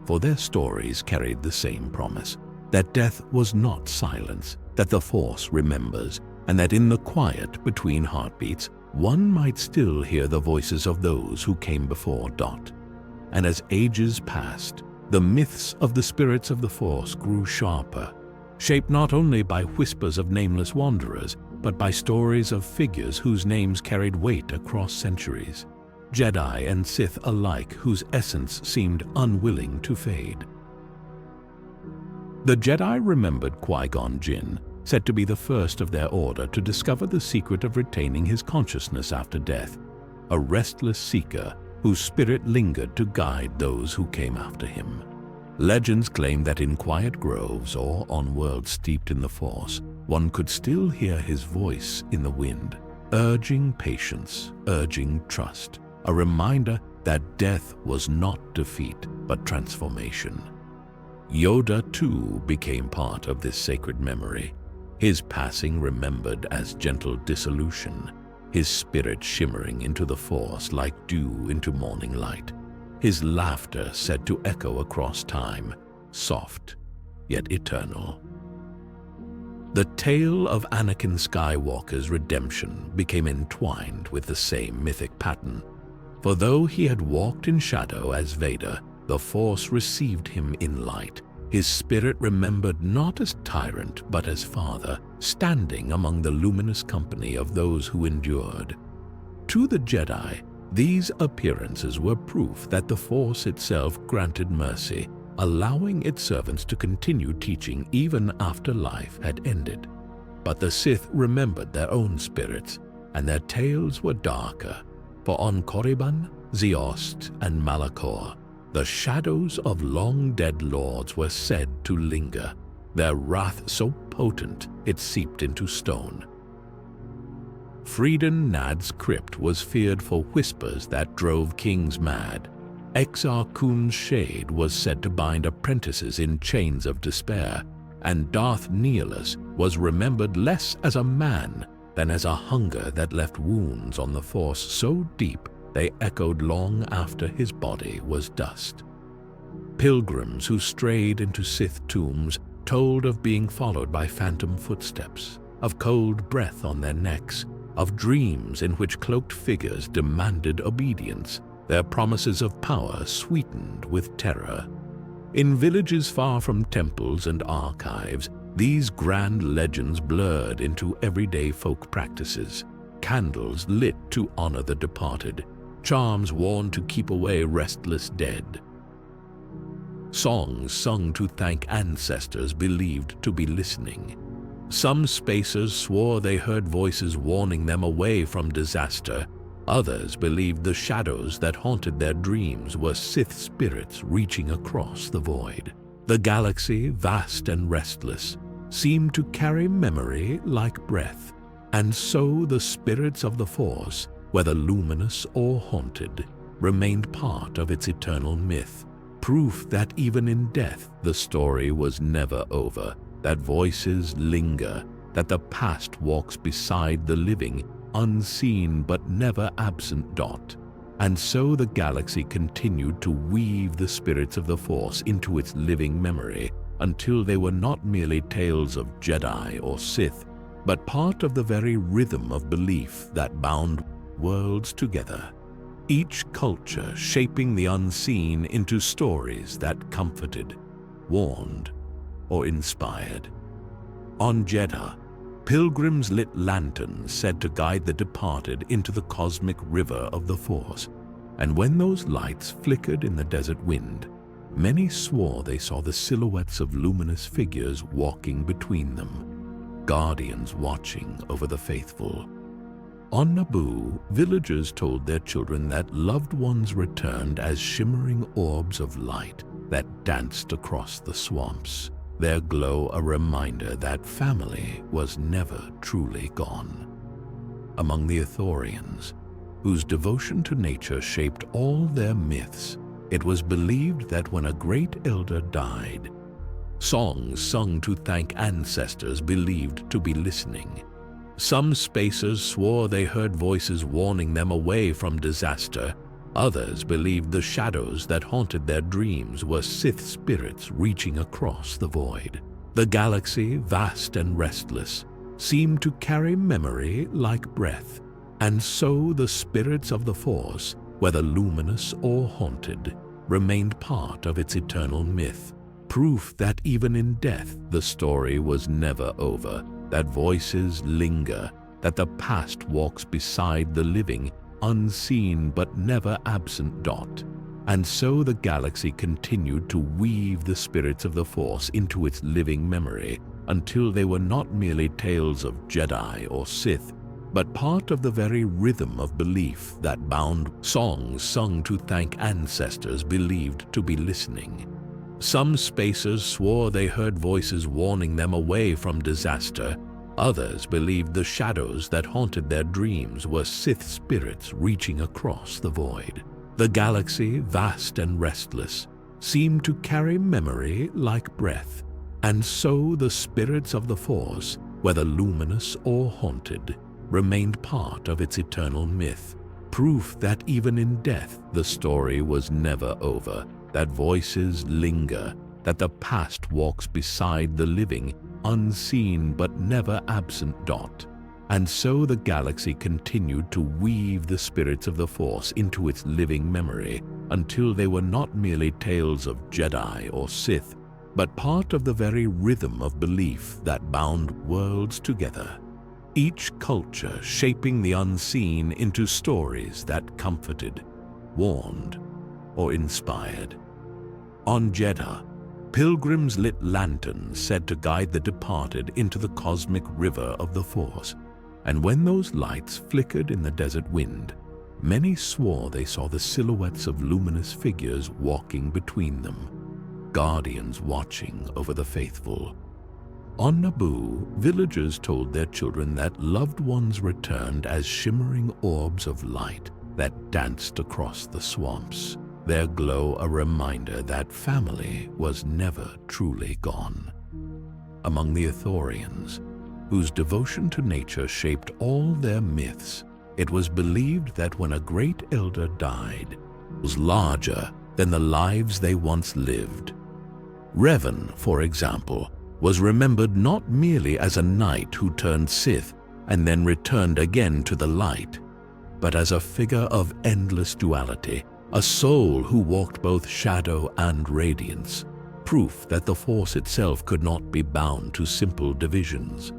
for their stories carried the same promise, that death was not silence, that the Force remembers, and that in the quiet between heartbeats, one might still hear the voices of those who came before. And as ages passed, the myths of the spirits of the Force grew sharper, shaped not only by whispers of nameless wanderers, but by stories of figures whose names carried weight across centuries, Jedi and Sith alike whose essence seemed unwilling to fade. The Jedi remembered Qui-Gon Jinn, said to be the first of their order to discover the secret of retaining his consciousness after death, a restless seeker whose spirit lingered to guide those who came after him. Legends claim that in quiet groves or on worlds steeped in the Force, one could still hear his voice in the wind, urging patience, urging trust, a reminder that death was not defeat, but transformation. Yoda, too, became part of this sacred memory, his passing remembered as gentle dissolution, his spirit shimmering into the Force like dew into morning light, his laughter said to echo across time, soft yet eternal. The tale of Anakin Skywalker's redemption became entwined with the same mythic pattern, for though he had walked in shadow as Vader, the Force received him in light, His spirit remembered not as tyrant but as father, standing among the luminous company of those who endured. To the Jedi, these appearances were proof that the Force itself granted mercy, allowing its servants to continue teaching even after life had ended. But the Sith remembered their own spirits, and their tales were darker, for on Korriban, Ziost, and Malachor, the shadows of long-dead lords were said to linger, their wrath so potent it seeped into stone. Freeden Nad's crypt was feared for whispers that drove kings mad. Exar Kun's shade was said to bind apprentices in chains of despair, and Darth Nihilus was remembered less as a man than as a hunger that left wounds on the Force so deep they echoed long after his body was dust. Pilgrims who strayed into Sith tombs told of being followed by phantom footsteps, of cold breath on their necks, of dreams in which cloaked figures demanded obedience, their promises of power sweetened with terror. In villages far from temples and archives, these grand legends blurred into everyday folk practices, candles lit to honor the departed, charms worn to keep away restless dead. Songs sung to thank ancestors believed to be listening. Some spacers swore they heard voices warning them away from disaster. Others believed the shadows that haunted their dreams were Sith spirits reaching across the void. The galaxy, vast and restless, seemed to carry memory like breath, and so the spirits of the Force, whether luminous or haunted, remained part of its eternal myth, proof that even in death the story was never over, that voices linger, that the past walks beside the living, unseen but never absent dot. And so the galaxy continued to weave the spirits of the Force into its living memory until they were not merely tales of Jedi or Sith, but part of the very rhythm of belief that bound worlds together, each culture shaping the unseen into stories that comforted, warned, or inspired. On Jedha, pilgrims lit lanterns said to guide the departed into the cosmic river of the Force, and when those lights flickered in the desert wind, many swore they saw the silhouettes of luminous figures walking between them, guardians watching over the faithful. On Naboo, villagers told their children that loved ones returned as shimmering orbs of light that danced across the swamps, their glow a reminder that family was never truly gone. Among the Ithorians, whose devotion to nature shaped all their myths, it was believed that when a great elder died, songs sung to thank ancestors believed to be listening. Some spacers swore they heard voices warning them away from disaster. Others believed the shadows that haunted their dreams were Sith spirits reaching across the void. The galaxy, vast and restless, seemed to carry memory like breath, and so the spirits of the Force, whether luminous or haunted, remained part of its eternal myth, proof that even in death the story was never over, that voices linger, that the past walks beside the living, unseen but never absent dot. And so the galaxy continued to weave the spirits of the Force into its living memory until they were not merely tales of Jedi or Sith, but part of the very rhythm of belief that bound songs sung to thank ancestors believed to be listening. Some spacers swore they heard voices warning them away from disaster. Others believed the shadows that haunted their dreams were Sith spirits reaching across the void. The galaxy, vast and restless, seemed to carry memory like breath, and so the spirits of the Force, whether luminous or haunted, remained part of its eternal myth, proof that even in death the story was never over, that voices linger, that the past walks beside the living, unseen but never absent dot. And so the galaxy continued to weave the spirits of the Force into its living memory until they were not merely tales of Jedi or Sith, but part of the very rhythm of belief that bound worlds together, each culture shaping the unseen into stories that comforted, warned, or inspired. On Jeddah, pilgrims lit lanterns said to guide the departed into the cosmic river of the Force, and when those lights flickered in the desert wind, many swore they saw the silhouettes of luminous figures walking between them, guardians watching over the faithful. On Naboo, villagers told their children that loved ones returned as shimmering orbs of light that danced across the swamps, their glow a reminder that family was never truly gone. Among the Ithorians, whose devotion to nature shaped all their myths, it was believed that when a great elder died, it was larger than the lives they once lived. Revan, for example, was remembered not merely as a knight who turned Sith and then returned again to the light, but as a figure of endless duality, a soul who walked both shadow and radiance, proof that the Force itself could not be bound to simple divisions.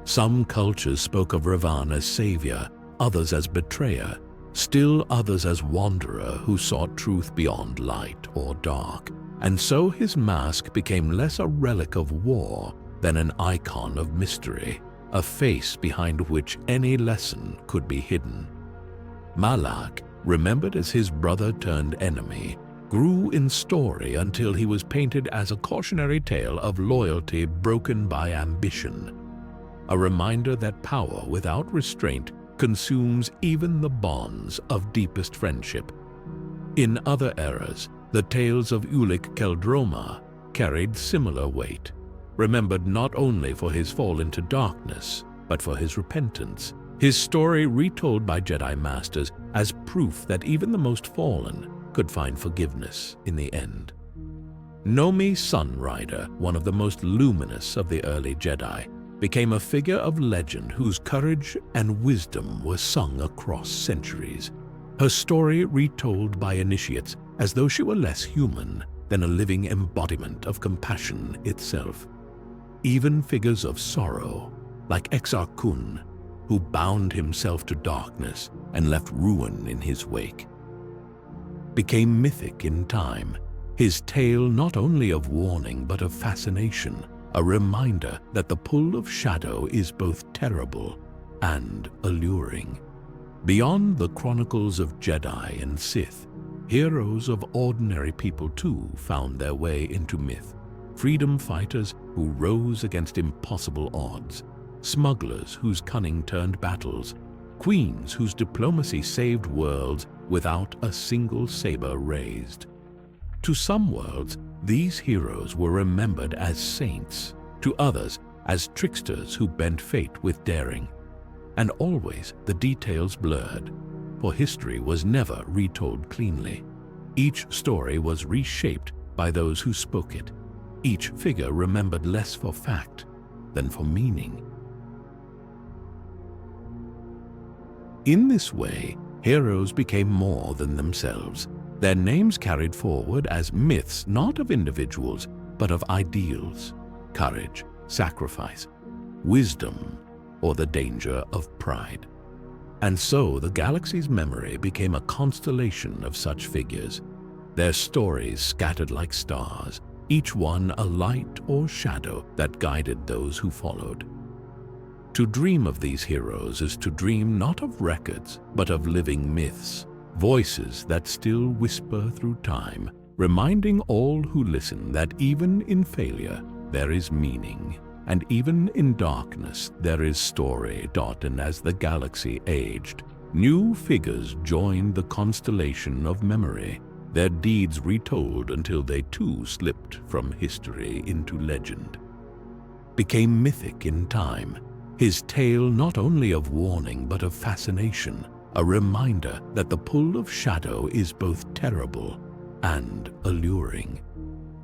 Some cultures spoke of Revan as savior, others as betrayer, still others as wanderer who sought truth beyond light or dark. And so his mask became less a relic of war than an icon of mystery, a face behind which any lesson could be hidden. Malak, remembered as his brother-turned-enemy, grew in story until he was painted as a cautionary tale of loyalty broken by ambition, a reminder that power without restraint consumes even the bonds of deepest friendship. In other eras, the tales of Ulic Qel-Droma carried similar weight, remembered not only for his fall into darkness, but for his repentance, his story retold by Jedi Masters as proof that even the most fallen could find forgiveness in the end. Nomi Sunrider, one of the most luminous of the early Jedi, became a figure of legend whose courage and wisdom were sung across centuries, her story retold by initiates as though she were less human than a living embodiment of compassion itself. Even figures of sorrow, like Exar Kun, who bound himself to darkness and left ruin in his wake, became mythic in time, his tale not only of warning but of fascination, a reminder that the pull of shadow is both terrible and alluring. Beyond the chronicles of Jedi and Sith, heroes of ordinary people too found their way into myth. Freedom fighters who rose against impossible odds, smugglers whose cunning turned battles, queens whose diplomacy saved worlds without a single saber raised. To some worlds, these heroes were remembered as saints, to others as tricksters who bent fate with daring. And always the details blurred, for history was never retold cleanly. Each story was reshaped by those who spoke it, each figure remembered less for fact than for meaning. In this way, heroes became more than themselves. Their names carried forward as myths not of individuals, but of ideals, courage, sacrifice, wisdom, or the danger of pride. And so the galaxy's memory became a constellation of such figures, their stories scattered like stars, each one a light or shadow that guided those who followed. To dream of these heroes is to dream not of records, but of living myths, voices that still whisper through time, reminding all who listen that even in failure there is meaning, and even in darkness there is story. And as the galaxy aged, new figures joined the constellation of memory, their deeds retold until they too slipped from history into legend. Became mythic in time, his tale not only of warning but of fascination, a reminder that the pull of shadow is both terrible and alluring.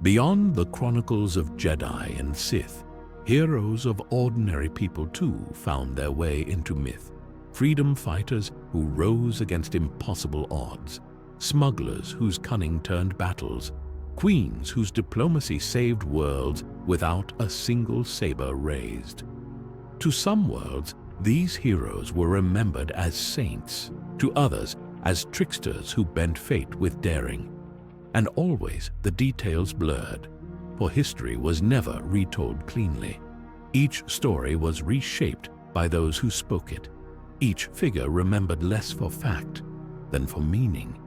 Beyond the chronicles of Jedi and Sith, heroes of ordinary people too found their way into myth. Freedom fighters who rose against impossible odds, smugglers whose cunning turned battles, queens whose diplomacy saved worlds without a single saber raised. To some worlds, these heroes were remembered as saints, to others as tricksters who bent fate with daring. And always the details blurred, for history was never retold cleanly. Each story was reshaped by those who spoke it, each figure remembered less for fact than for meaning.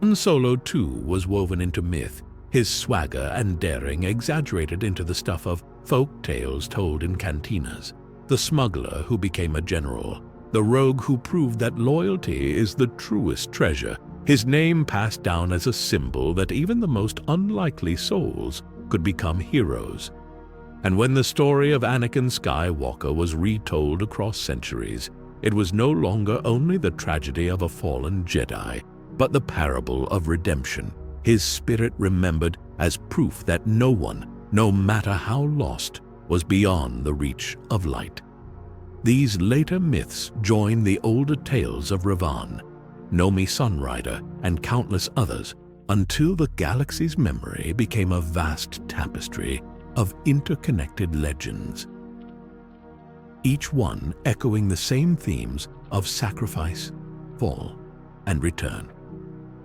Han Solo, too, was woven into myth, his swagger and daring exaggerated into the stuff of folk tales told in cantinas. The smuggler who became a general, the rogue who proved that loyalty is the truest treasure, his name passed down as a symbol that even the most unlikely souls could become heroes. And when the story of Anakin Skywalker was retold across centuries, it was no longer only the tragedy of a fallen Jedi, but the parable of redemption, his spirit remembered as proof that no one, no matter how lost, was beyond the reach of light. These later myths join the older tales of Revan, Nomi Sunrider, and countless others, until the galaxy's memory became a vast tapestry of interconnected legends, each one echoing the same themes of sacrifice, fall, and return.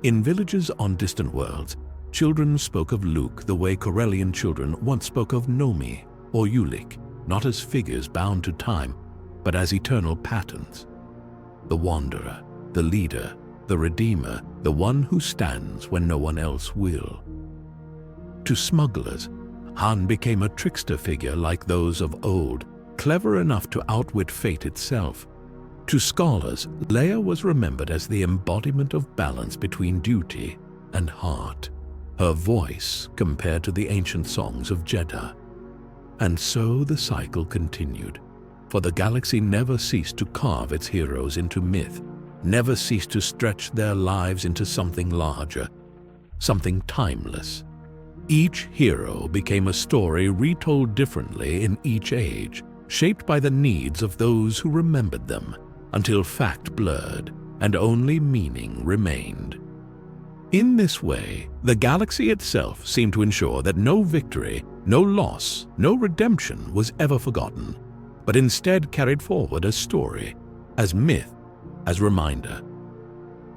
In villages on distant worlds, children spoke of Luke the way Corellian children once spoke of Nomi or Ulic, not as figures bound to time, but as eternal patterns. The wanderer, the leader, the redeemer, the one who stands when no one else will. To smugglers, Han became a trickster figure like those of old, clever enough to outwit fate itself. To scholars, Leia was remembered as the embodiment of balance between duty and heart, her voice compared to the ancient songs of Jedi. And so the cycle continued, for the galaxy never ceased to carve its heroes into myth, never ceased to stretch their lives into something larger, something timeless. Each hero became a story retold differently in each age, shaped by the needs of those who remembered them, until fact blurred and only meaning remained. In this way, the galaxy itself seemed to ensure that no victory, no loss, no redemption was ever forgotten, but instead carried forward as story, as myth, as reminder.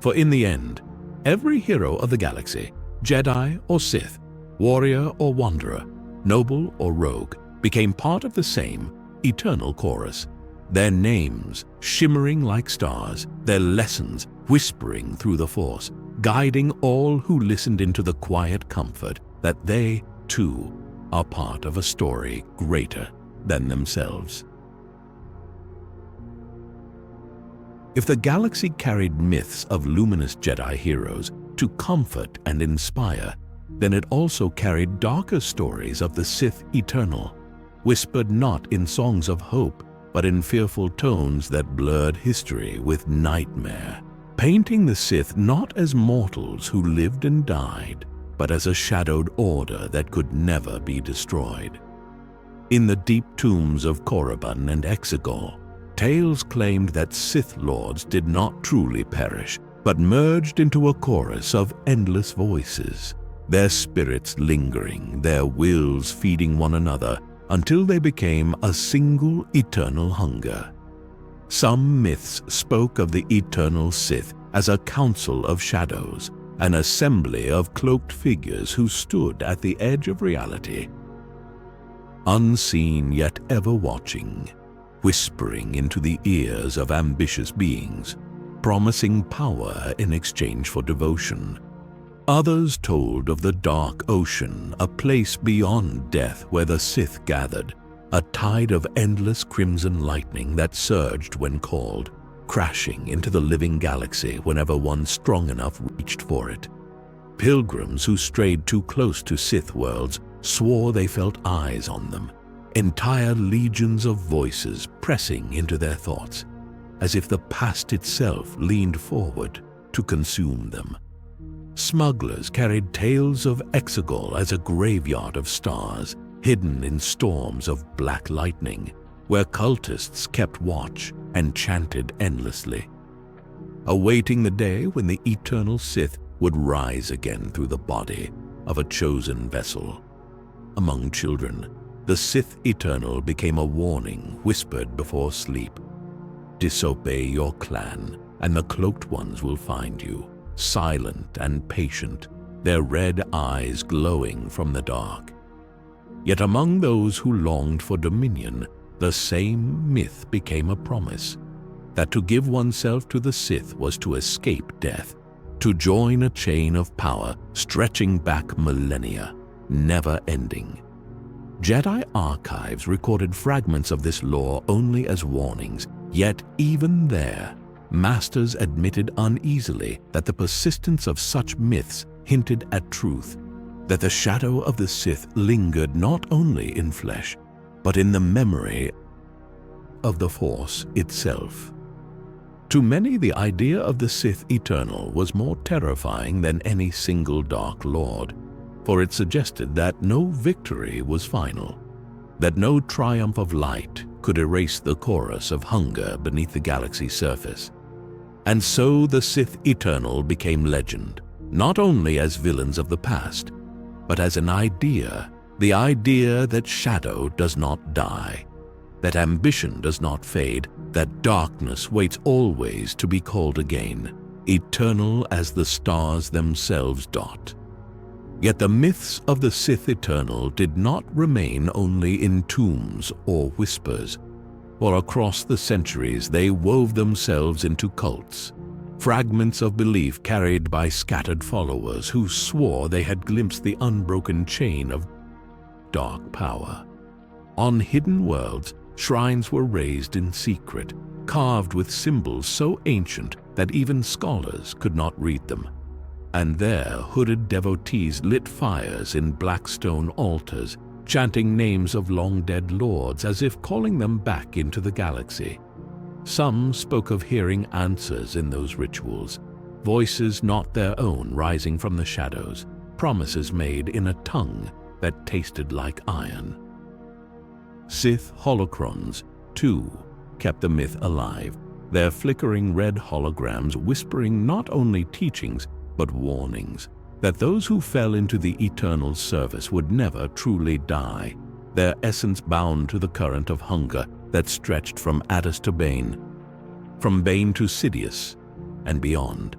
For in the end, every hero of the galaxy, Jedi or Sith, warrior or wanderer, noble or rogue, became part of the same eternal chorus, their names shimmering like stars, their lessons whispering through the Force, guiding all who listened into the quiet comfort that they, too, are part of a story greater than themselves. If the galaxy carried myths of luminous Jedi heroes to comfort and inspire, then it also carried darker stories of the Sith eternal, whispered not in songs of hope, but in fearful tones that blurred history with nightmare, painting the Sith not as mortals who lived and died, but as a shadowed order that could never be destroyed. In the deep tombs of Korriban and Exegol, tales claimed that Sith lords did not truly perish, but merged into a chorus of endless voices, their spirits lingering, their wills feeding one another until they became a single eternal hunger. Some myths spoke of the eternal Sith as a council of shadows, an assembly of cloaked figures who stood at the edge of reality, unseen yet ever watching, whispering into the ears of ambitious beings, promising power in exchange for devotion. Others told of the dark ocean, a place beyond death where the Sith gathered, a tide of endless crimson lightning that surged when called, crashing into the living galaxy whenever one strong enough reached for it. Pilgrims who strayed too close to Sith worlds swore they felt eyes on them, entire legions of voices pressing into their thoughts, as if the past itself leaned forward to consume them. Smugglers carried tales of Exegol as a graveyard of stars, hidden in storms of black lightning, where cultists kept watch and chanted endlessly, awaiting the day when the eternal Sith would rise again through the body of a chosen vessel. Among children, the Sith Eternal became a warning whispered before sleep. Disobey your clan, and the Cloaked Ones will find you, silent and patient, their red eyes glowing from the dark. Yet among those who longed for dominion, the same myth became a promise, that to give oneself to the Sith was to escape death, to join a chain of power stretching back millennia, never ending. Jedi archives recorded fragments of this lore only as warnings, yet even there, masters admitted uneasily that the persistence of such myths hinted at truth, that the shadow of the Sith lingered not only in flesh, but in the memory of the Force itself. To many, the idea of the Sith Eternal was more terrifying than any single Dark Lord, for it suggested that no victory was final, that no triumph of light could erase the chorus of hunger beneath the galaxy's surface. And so the Sith Eternal became legend, not only as villains of the past, but as an idea, the idea that shadow does not die, that ambition does not fade, that darkness waits always to be called again, eternal as the stars themselves dot. Yet the myths of the Sith Eternal did not remain only in tombs or whispers, for across the centuries they wove themselves into cults, fragments of belief carried by scattered followers who swore they had glimpsed the unbroken chain of dark power. On hidden worlds, shrines were raised in secret, carved with symbols so ancient that even scholars could not read them. And there, hooded devotees lit fires in black stone altars, chanting names of long-dead lords as if calling them back into the galaxy. Some spoke of hearing answers in those rituals, voices not their own rising from the shadows, promises made in a tongue that tasted like iron. Sith holocrons, too, kept the myth alive, their flickering red holograms whispering not only teachings but warnings, that those who fell into the eternal service would never truly die, their essence bound to the current of hunger that stretched from Addis to Bane, from Bane to Sidious, and beyond.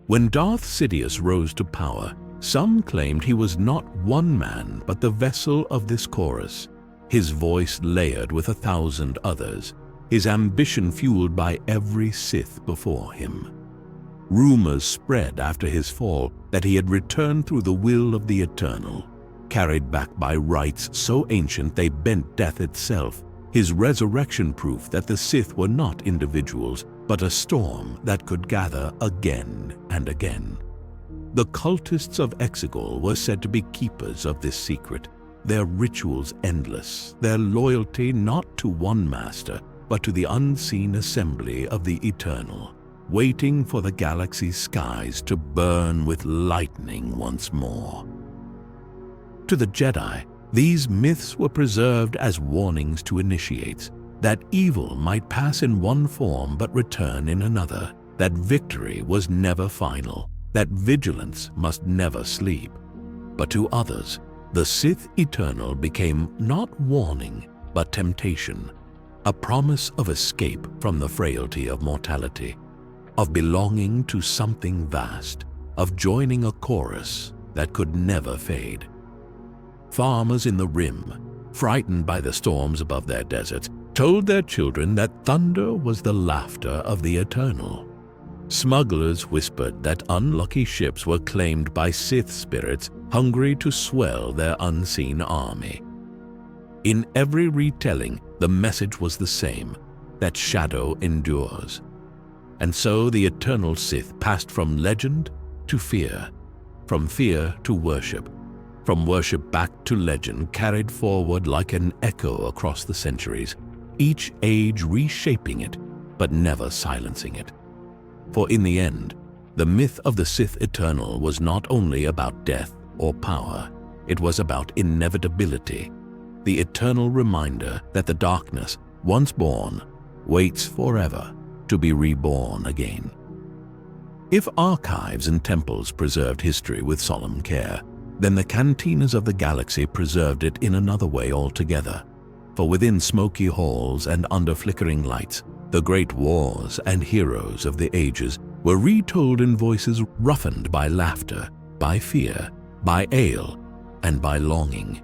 When Darth Sidious rose to power, some claimed he was not one man but the vessel of this chorus, his voice layered with 1,000 others, his ambition fueled by every Sith before him. Rumors spread after his fall that he had returned through the will of the Eternal, carried back by rites so ancient they bent death itself, his resurrection proof that the Sith were not individuals, but a storm that could gather again and again. The cultists of Exegol were said to be keepers of this secret, their rituals endless, their loyalty not to one master, but to the unseen assembly of the Eternal, waiting for the galaxy's skies to burn with lightning once more. To the Jedi, these myths were preserved as warnings to initiates, that evil might pass in one form but return in another, that victory was never final, that vigilance must never sleep. But to others, the Sith Eternal became not warning but temptation, a promise of escape from the frailty of mortality, of belonging to something vast, of joining a chorus that could never fade. Farmers in the Rim, frightened by the storms above their deserts, told their children that thunder was the laughter of the Eternal. Smugglers whispered that unlucky ships were claimed by Sith spirits hungry to swell their unseen army. In every retelling, the message was the same, that shadow endures. And so the Eternal Sith passed from legend to fear, from fear to worship, from worship back to legend, carried forward like an echo across the centuries, each age reshaping it, but never silencing it. For in the end, the myth of the Sith Eternal was not only about death or power, it was about inevitability, the eternal reminder that the darkness, once born, waits forever to be reborn again. If archives and temples preserved history with solemn care, then the cantinas of the galaxy preserved it in another way altogether. For within smoky halls and under flickering lights, the great wars and heroes of the ages were retold in voices roughened by laughter, by fear, by ale, and by longing.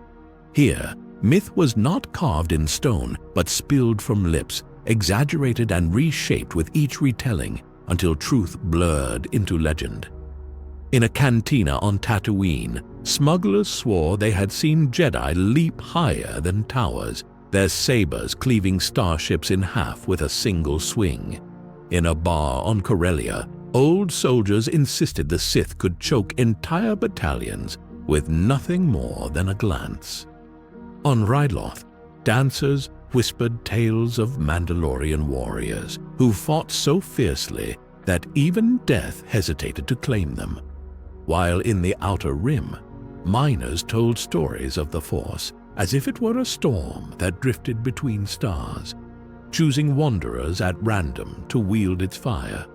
Here, myth was not carved in stone, but spilled from lips, exaggerated and reshaped with each retelling until truth blurred into legend. In a cantina on Tatooine, smugglers swore they had seen Jedi leap higher than towers, their sabers cleaving starships in half with a single swing. In a bar on Corellia, old soldiers insisted the Sith could choke entire battalions with nothing more than a glance. On Ryloth, dancers whispered tales of Mandalorian warriors who fought so fiercely that even death hesitated to claim them, while in the Outer Rim, miners told stories of the Force as if it were a storm that drifted between stars, choosing wanderers at random to wield its fire.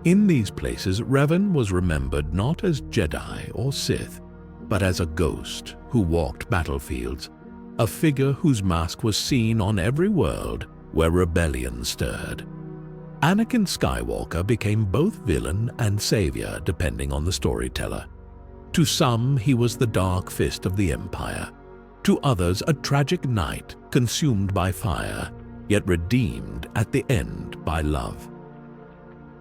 In these places, Revan was remembered not as Jedi or Sith, but as a ghost who walked battlefields, a figure whose mask was seen on every world where rebellion stirred. Anakin Skywalker became both villain and savior depending on the storyteller. To some, he was the dark fist of the Empire. To others, a tragic knight consumed by fire, yet redeemed at the end by love.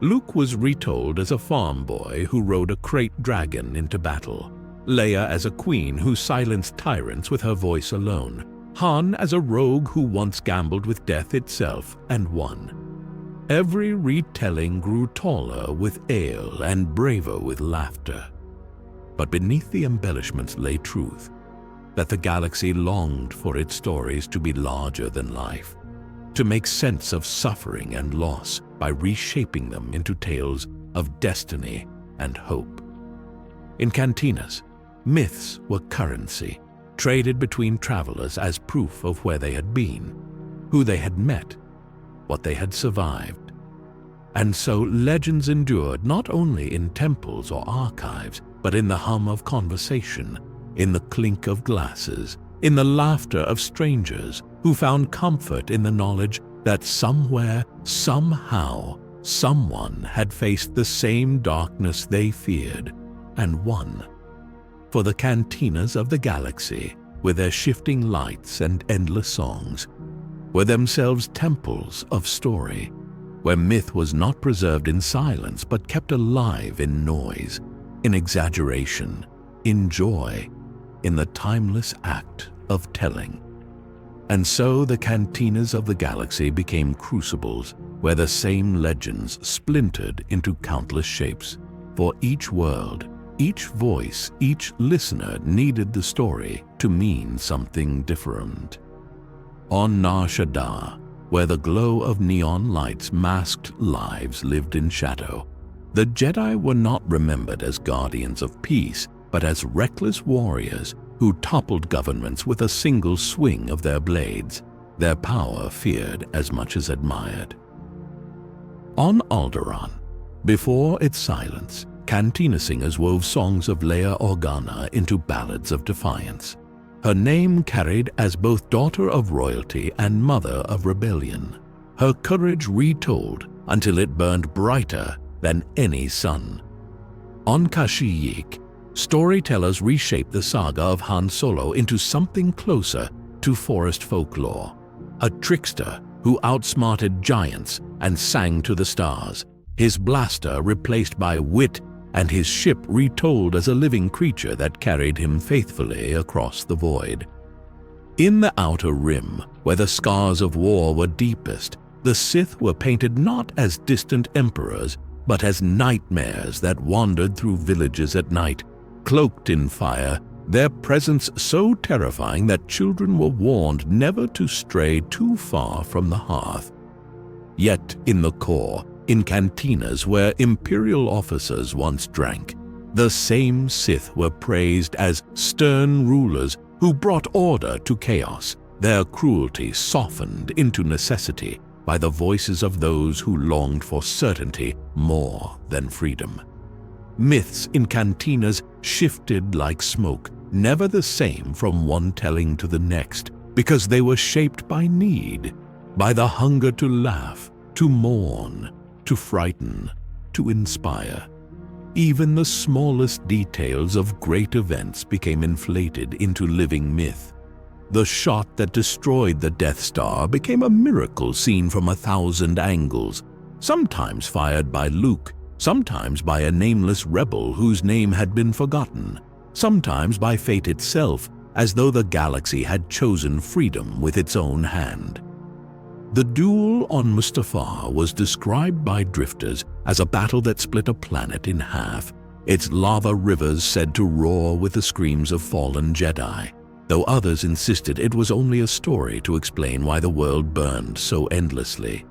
Luke was retold as a farm boy who rode a krayt dragon into battle, Leia as a queen who silenced tyrants with her voice alone, Han as a rogue who once gambled with death itself and won. Every retelling grew taller with ale and braver with laughter. But beneath the embellishments lay truth, that the galaxy longed for its stories to be larger than life, to make sense of suffering and loss by reshaping them into tales of destiny and hope. In cantinas, myths were currency, traded between travelers as proof of where they had been, who they had met, what they had survived. And so legends endured not only in temples or archives, but in the hum of conversation, in the clink of glasses, in the laughter of strangers who found comfort in the knowledge that somewhere, somehow, someone had faced the same darkness they feared and won. For the cantinas of the galaxy, with their shifting lights and endless songs, were themselves temples of story, where myth was not preserved in silence but kept alive in noise, in exaggeration, in joy, in the timeless act of telling. And so the cantinas of the galaxy became crucibles where the same legends splintered into countless shapes. For each world, each voice, each listener needed the story to mean something different. On Nar Shaddaa, where the glow of neon lights masked lives lived in shadow, the Jedi were not remembered as guardians of peace, but as reckless warriors who toppled governments with a single swing of their blades, their power feared as much as admired. On Alderaan, before its silence, cantina singers wove songs of Leia Organa into ballads of defiance. Her name carried as both daughter of royalty and mother of rebellion. Her courage retold until it burned brighter than any sun. On Kashyyyk, storytellers reshaped the saga of Han Solo into something closer to forest folklore. A trickster who outsmarted giants and sang to the stars, his blaster replaced by wit and his ship retold as a living creature that carried him faithfully across the void. In the Outer Rim, where the scars of war were deepest, the Sith were painted not as distant emperors, but as nightmares that wandered through villages at night, cloaked in fire, their presence so terrifying that children were warned never to stray too far from the hearth. Yet in the core, in cantinas where imperial officers once drank, the same Sith were praised as stern rulers who brought order to chaos, their cruelty softened into necessity by the voices of those who longed for certainty more than freedom. Myths in cantinas shifted like smoke, never the same from one telling to the next, because they were shaped by need, by the hunger to laugh, to mourn, to frighten, to inspire. Even the smallest details of great events became inflated into living myth. The shot that destroyed the Death Star became a miracle seen from 1,000 angles, sometimes fired by Luke, sometimes by a nameless rebel whose name had been forgotten, sometimes by fate itself, as though the galaxy had chosen freedom with its own hand. The duel on Mustafar was described by drifters as a battle that split a planet in half, its lava rivers said to roar with the screams of fallen Jedi, though others insisted it was only a story to explain why the world burned so endlessly.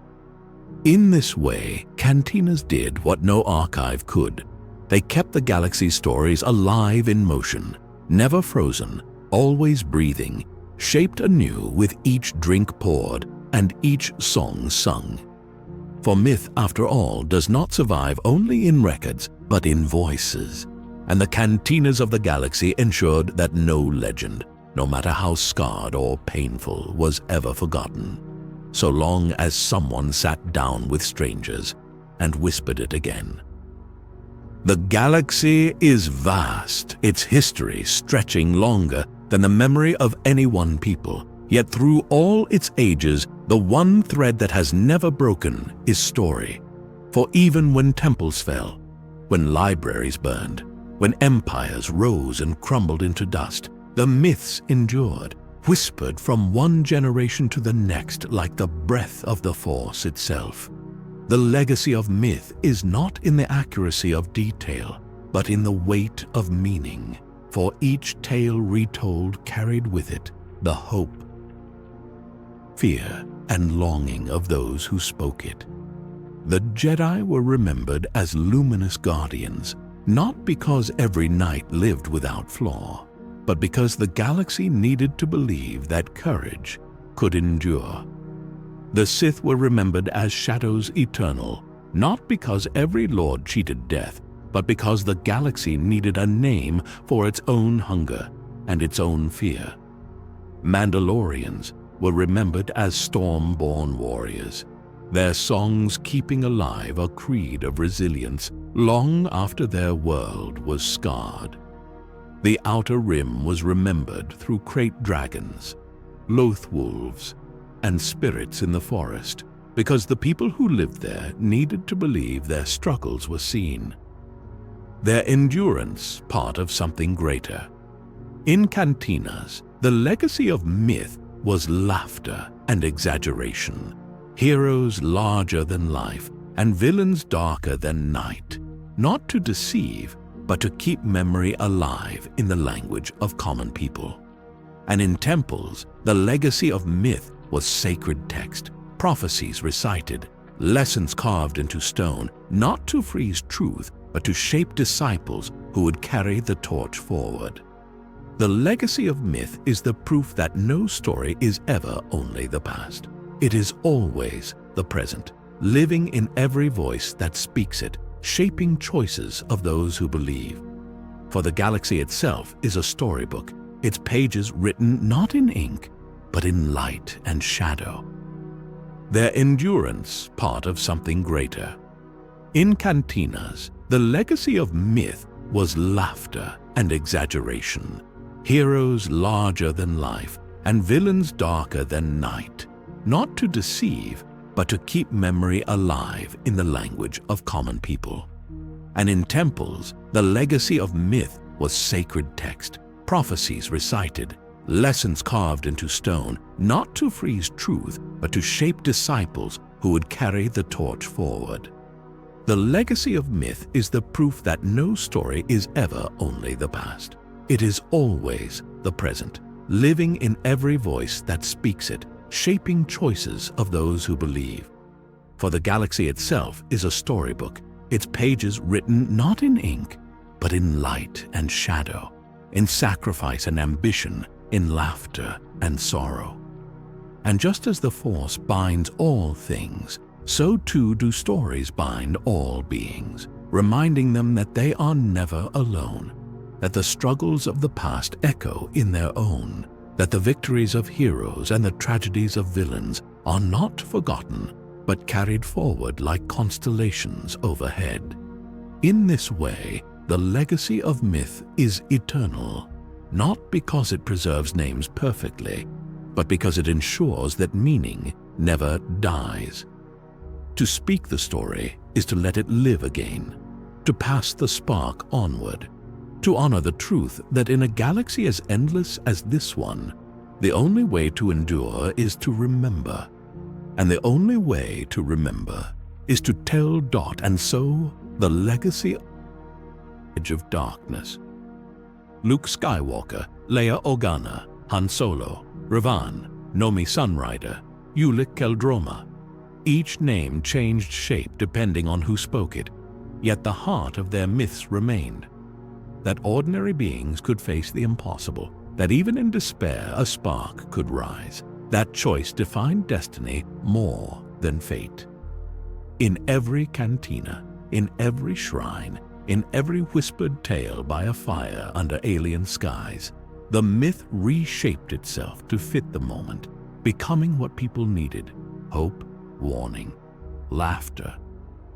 In this way, cantinas did what no archive could. They kept the galaxy's stories alive in motion, never frozen, always breathing, shaped anew with each drink poured and each song sung. For myth, after all, does not survive only in records, but in voices. And the cantinas of the galaxy ensured that no legend, no matter how scarred or painful, was ever forgotten, so long as someone sat down with strangers and whispered it again. The galaxy is vast, its history stretching longer than the memory of any one people. Yet through all its ages, the one thread that has never broken is story. For even when temples fell, when libraries burned, when empires rose and crumbled into dust, the myths endured, whispered from one generation to the next like the breath of the Force itself. The legacy of myth is not in the accuracy of detail, but in the weight of meaning, for each tale retold carried with it the hope, fear, and longing of those who spoke it. The Jedi were remembered as luminous guardians, not because every knight lived without flaw, but because the galaxy needed to believe that courage could endure. The Sith were remembered as shadows eternal, not because every lord cheated death, but because the galaxy needed a name for its own hunger and its own fear. Mandalorians were remembered as storm-born warriors, their songs keeping alive a creed of resilience long after their world was scarred. The Outer Rim was remembered through krayt dragons, loth wolves, and spirits in the forest, because the people who lived there needed to believe their struggles were seen, their endurance part of something greater. In cantinas, the legacy of myth was laughter and exaggeration, heroes larger than life and villains darker than night, not to deceive, but to keep memory alive in the language of common people. And in temples, the legacy of myth was sacred text, prophecies recited, lessons carved into stone, not to freeze truth, but to shape disciples who would carry the torch forward. The legacy of myth is the proof that no story is ever only the past. It is always the present, living in every voice that speaks it, shaping choices of those who believe. For the galaxy itself is a storybook, its pages written not in ink, but in light and shadow, their endurance part of something greater. In cantinas, the legacy of myth was laughter and exaggeration, heroes larger than life and villains darker than night, not to deceive, but to keep memory alive in the language of common people. And in temples, the legacy of myth was sacred text, prophecies recited, lessons carved into stone, not to freeze truth, but to shape disciples who would carry the torch forward. The legacy of myth is the proof that no story is ever only the past. It is always the present, living in every voice that speaks it, shaping choices of those who believe. For the galaxy itself is a storybook, its pages written not in ink, but in light and shadow, in sacrifice and ambition, in laughter and sorrow. And just as the Force binds all things, so too do stories bind all beings, reminding them that they are never alone, that the struggles of the past echo in their own, that the victories of heroes and the tragedies of villains are not forgotten, but carried forward like constellations overhead. In this way, the legacy of myth is eternal, not because it preserves names perfectly, but because it ensures that meaning never dies. To speak the story is to let it live again, to pass the spark onward, to honor the truth that in a galaxy as endless as this one, the only way to endure is to remember. And the only way to remember is to tell. And so, the legacy of darkness. Luke Skywalker, Leia Organa, Han Solo, Revan, Nomi Sunrider, Ulic Qel-Droma. Each name changed shape depending on who spoke it, yet the heart of their myths remained. That ordinary beings could face the impossible, that even in despair a spark could rise. That choice defined destiny more than fate. In every cantina, in every shrine, in every whispered tale by a fire under alien skies, the myth reshaped itself to fit the moment, becoming what people needed: hope, warning, laughter,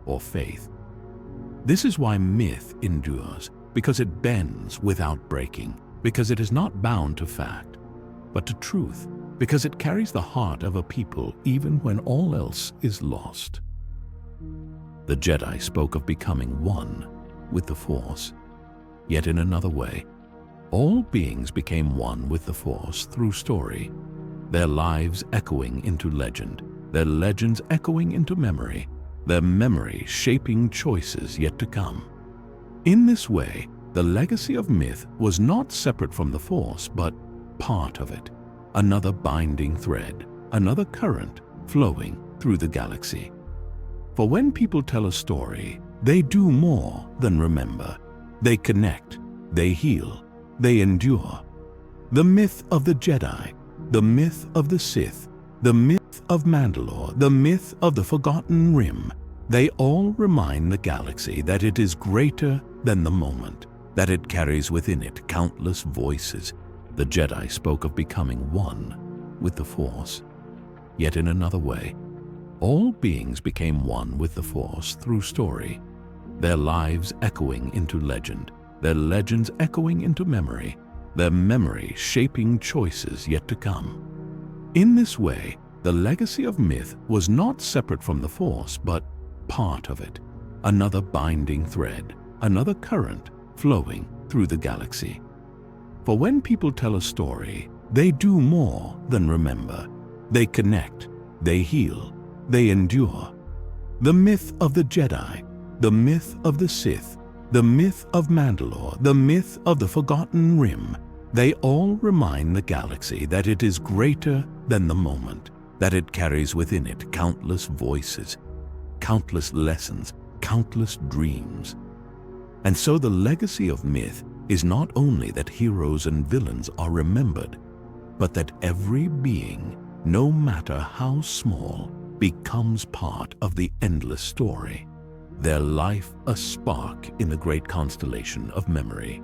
or faith. This is why myth endures, because it bends without breaking, because it is not bound to fact, but to truth, because it carries the heart of a people even when all else is lost. The Jedi spoke of becoming one with the Force, yet in another way, all beings became one with the Force through story, their lives echoing into legend, their legends echoing into memory, their memory shaping choices yet to come. In this way, the legacy of myth was not separate from the Force, but part of it, another binding thread, another current flowing through the galaxy. For when people tell a story, they do more than remember. They connect, they heal, they endure. The myth of the Jedi, the myth of the Sith, the myth of Mandalore, the myth of the Forgotten Rim, they all remind the galaxy that it is greater than the moment, that it carries within it countless voices. The Jedi spoke of becoming one with the Force, yet in another way, all beings became one with the Force through story, their lives echoing into legend, their legends echoing into memory, their memory shaping choices yet to come. In this way, the legacy of myth was not separate from the Force, but part of it, another binding thread, another current flowing through the galaxy. For when people tell a story, they do more than remember. They connect, they heal, they endure. The myth of the Jedi, the myth of the Sith, the myth of Mandalore, the myth of the Forgotten Rim, they all remind the galaxy that it is greater than the moment, that it carries within it countless voices, countless lessons, countless dreams. And so the legacy of myth is not only that heroes and villains are remembered, but that every being, no matter how small, becomes part of the endless story, their life a spark in the great constellation of memory.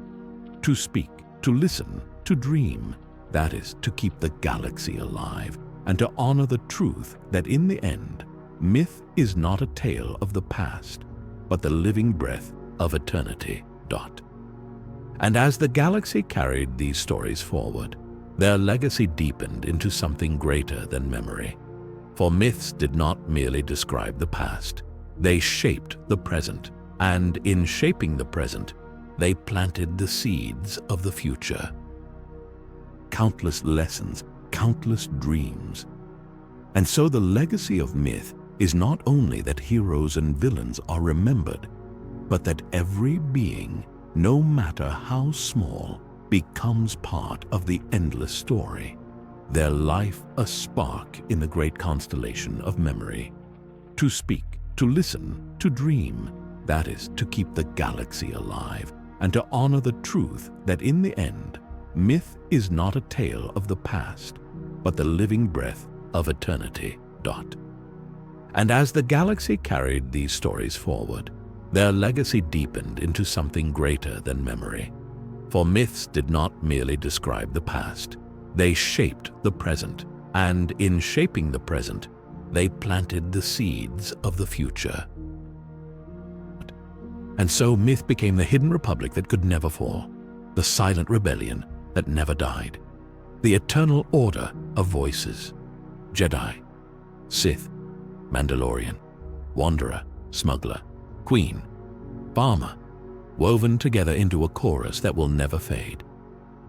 To speak, to listen, to dream, that is to keep the galaxy alive, and to honor the truth that in the end, myth is not a tale of the past, but the living breath of eternity. And as the galaxy carried these stories forward, their legacy deepened into something greater than memory. For myths did not merely describe the past, they shaped the present, and in shaping the present, they planted the seeds of the future. Countless lessons, countless dreams. And so the legacy of myth is not only that heroes and villains are remembered, but that every being, no matter how small, becomes part of the endless story, their life a spark in the great constellation of memory. To speak, to listen, to dream, that is to keep the galaxy alive, and to honor the truth that in the end, myth is not a tale of the past, but the living breath of eternity. And as the galaxy carried these stories forward, their legacy deepened into something greater than memory. For myths did not merely describe the past, they shaped the present, and in shaping the present, they planted the seeds of the future. And so myth became the hidden republic that could never fall, the silent rebellion that never died, the eternal order of voices: Jedi, Sith, Mandalorian, Wanderer, Smuggler, Queen, Farmer, woven together into a chorus that will never fade.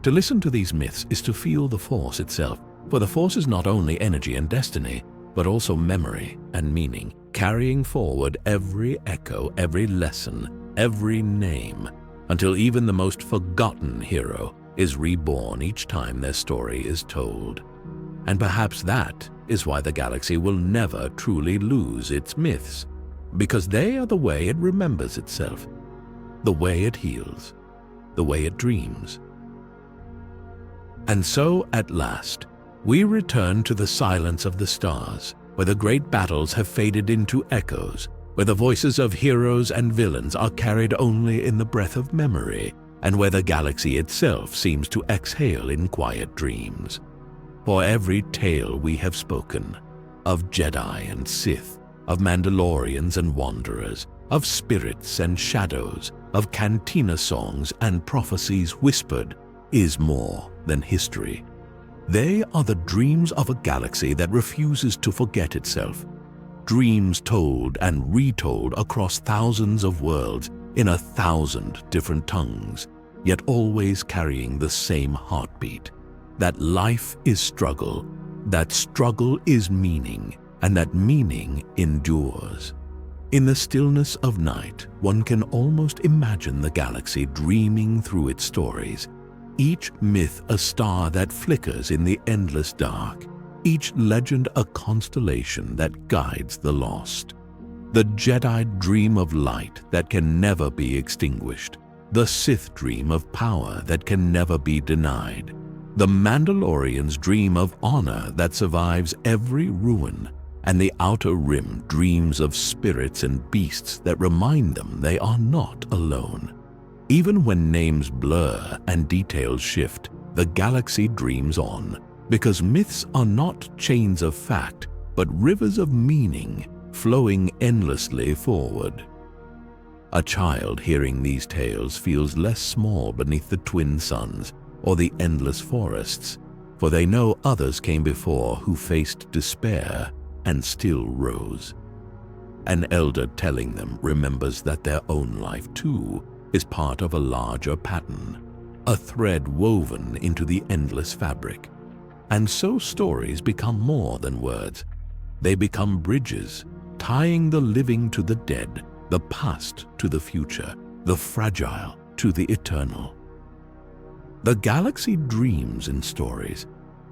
To listen to these myths is to feel the Force itself, for the Force is not only energy and destiny, but also memory and meaning, carrying forward every echo, every lesson, every name, until even the most forgotten hero is reborn each time their story is told. And perhaps that is why the galaxy will never truly lose its myths, because they are the way it remembers itself, the way it heals, the way it dreams. And so, at last, we return to the silence of the stars, where the great battles have faded into echoes, where the voices of heroes and villains are carried only in the breath of memory, and where the galaxy itself seems to exhale in quiet dreams. For every tale we have spoken, of Jedi and Sith, of Mandalorians and Wanderers, of spirits and shadows, of Cantina songs and prophecies whispered, is more than history. They are the dreams of a galaxy that refuses to forget itself. Dreams told and retold across thousands of worlds in 1,000 different tongues, yet always carrying the same heartbeat. That life is struggle, that struggle is meaning, and that meaning endures. In the stillness of night, one can almost imagine the galaxy dreaming through its stories, each myth a star that flickers in the endless dark, each legend a constellation that guides the lost. The Jedi dream of light that can never be extinguished, the Sith dream of power that can never be denied, the Mandalorian's dream of honor that survives every ruin, and the Outer Rim dreams of spirits and beasts that remind them they are not alone. Even when names blur and details shift, the galaxy dreams on, because myths are not chains of fact, but rivers of meaning flowing endlessly forward. A child hearing these tales feels less small beneath the twin suns or the endless forests, for they know others came before who faced despair and still rose. An elder telling them remembers that their own life too is part of a larger pattern, a thread woven into the endless fabric. And so stories become more than words. They become bridges, tying the living to the dead, the past to the future, the fragile to the eternal. The galaxy dreams in stories,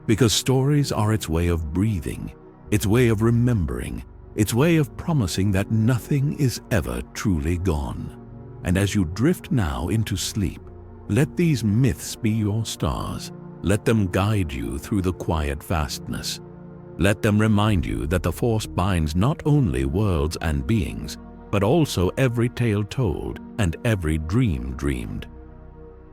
because stories are its way of breathing, its way of remembering, its way of promising that nothing is ever truly gone. And as you drift now into sleep, let these myths be your stars. Let them guide you through the quiet vastness. Let them remind you that the Force binds not only worlds and beings, but also every tale told and every dream dreamed.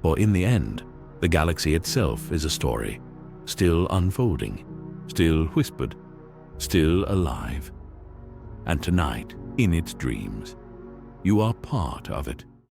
For in the end, the galaxy itself is a story, still unfolding, still whispered, still alive. And tonight, in its dreams, you are part of it.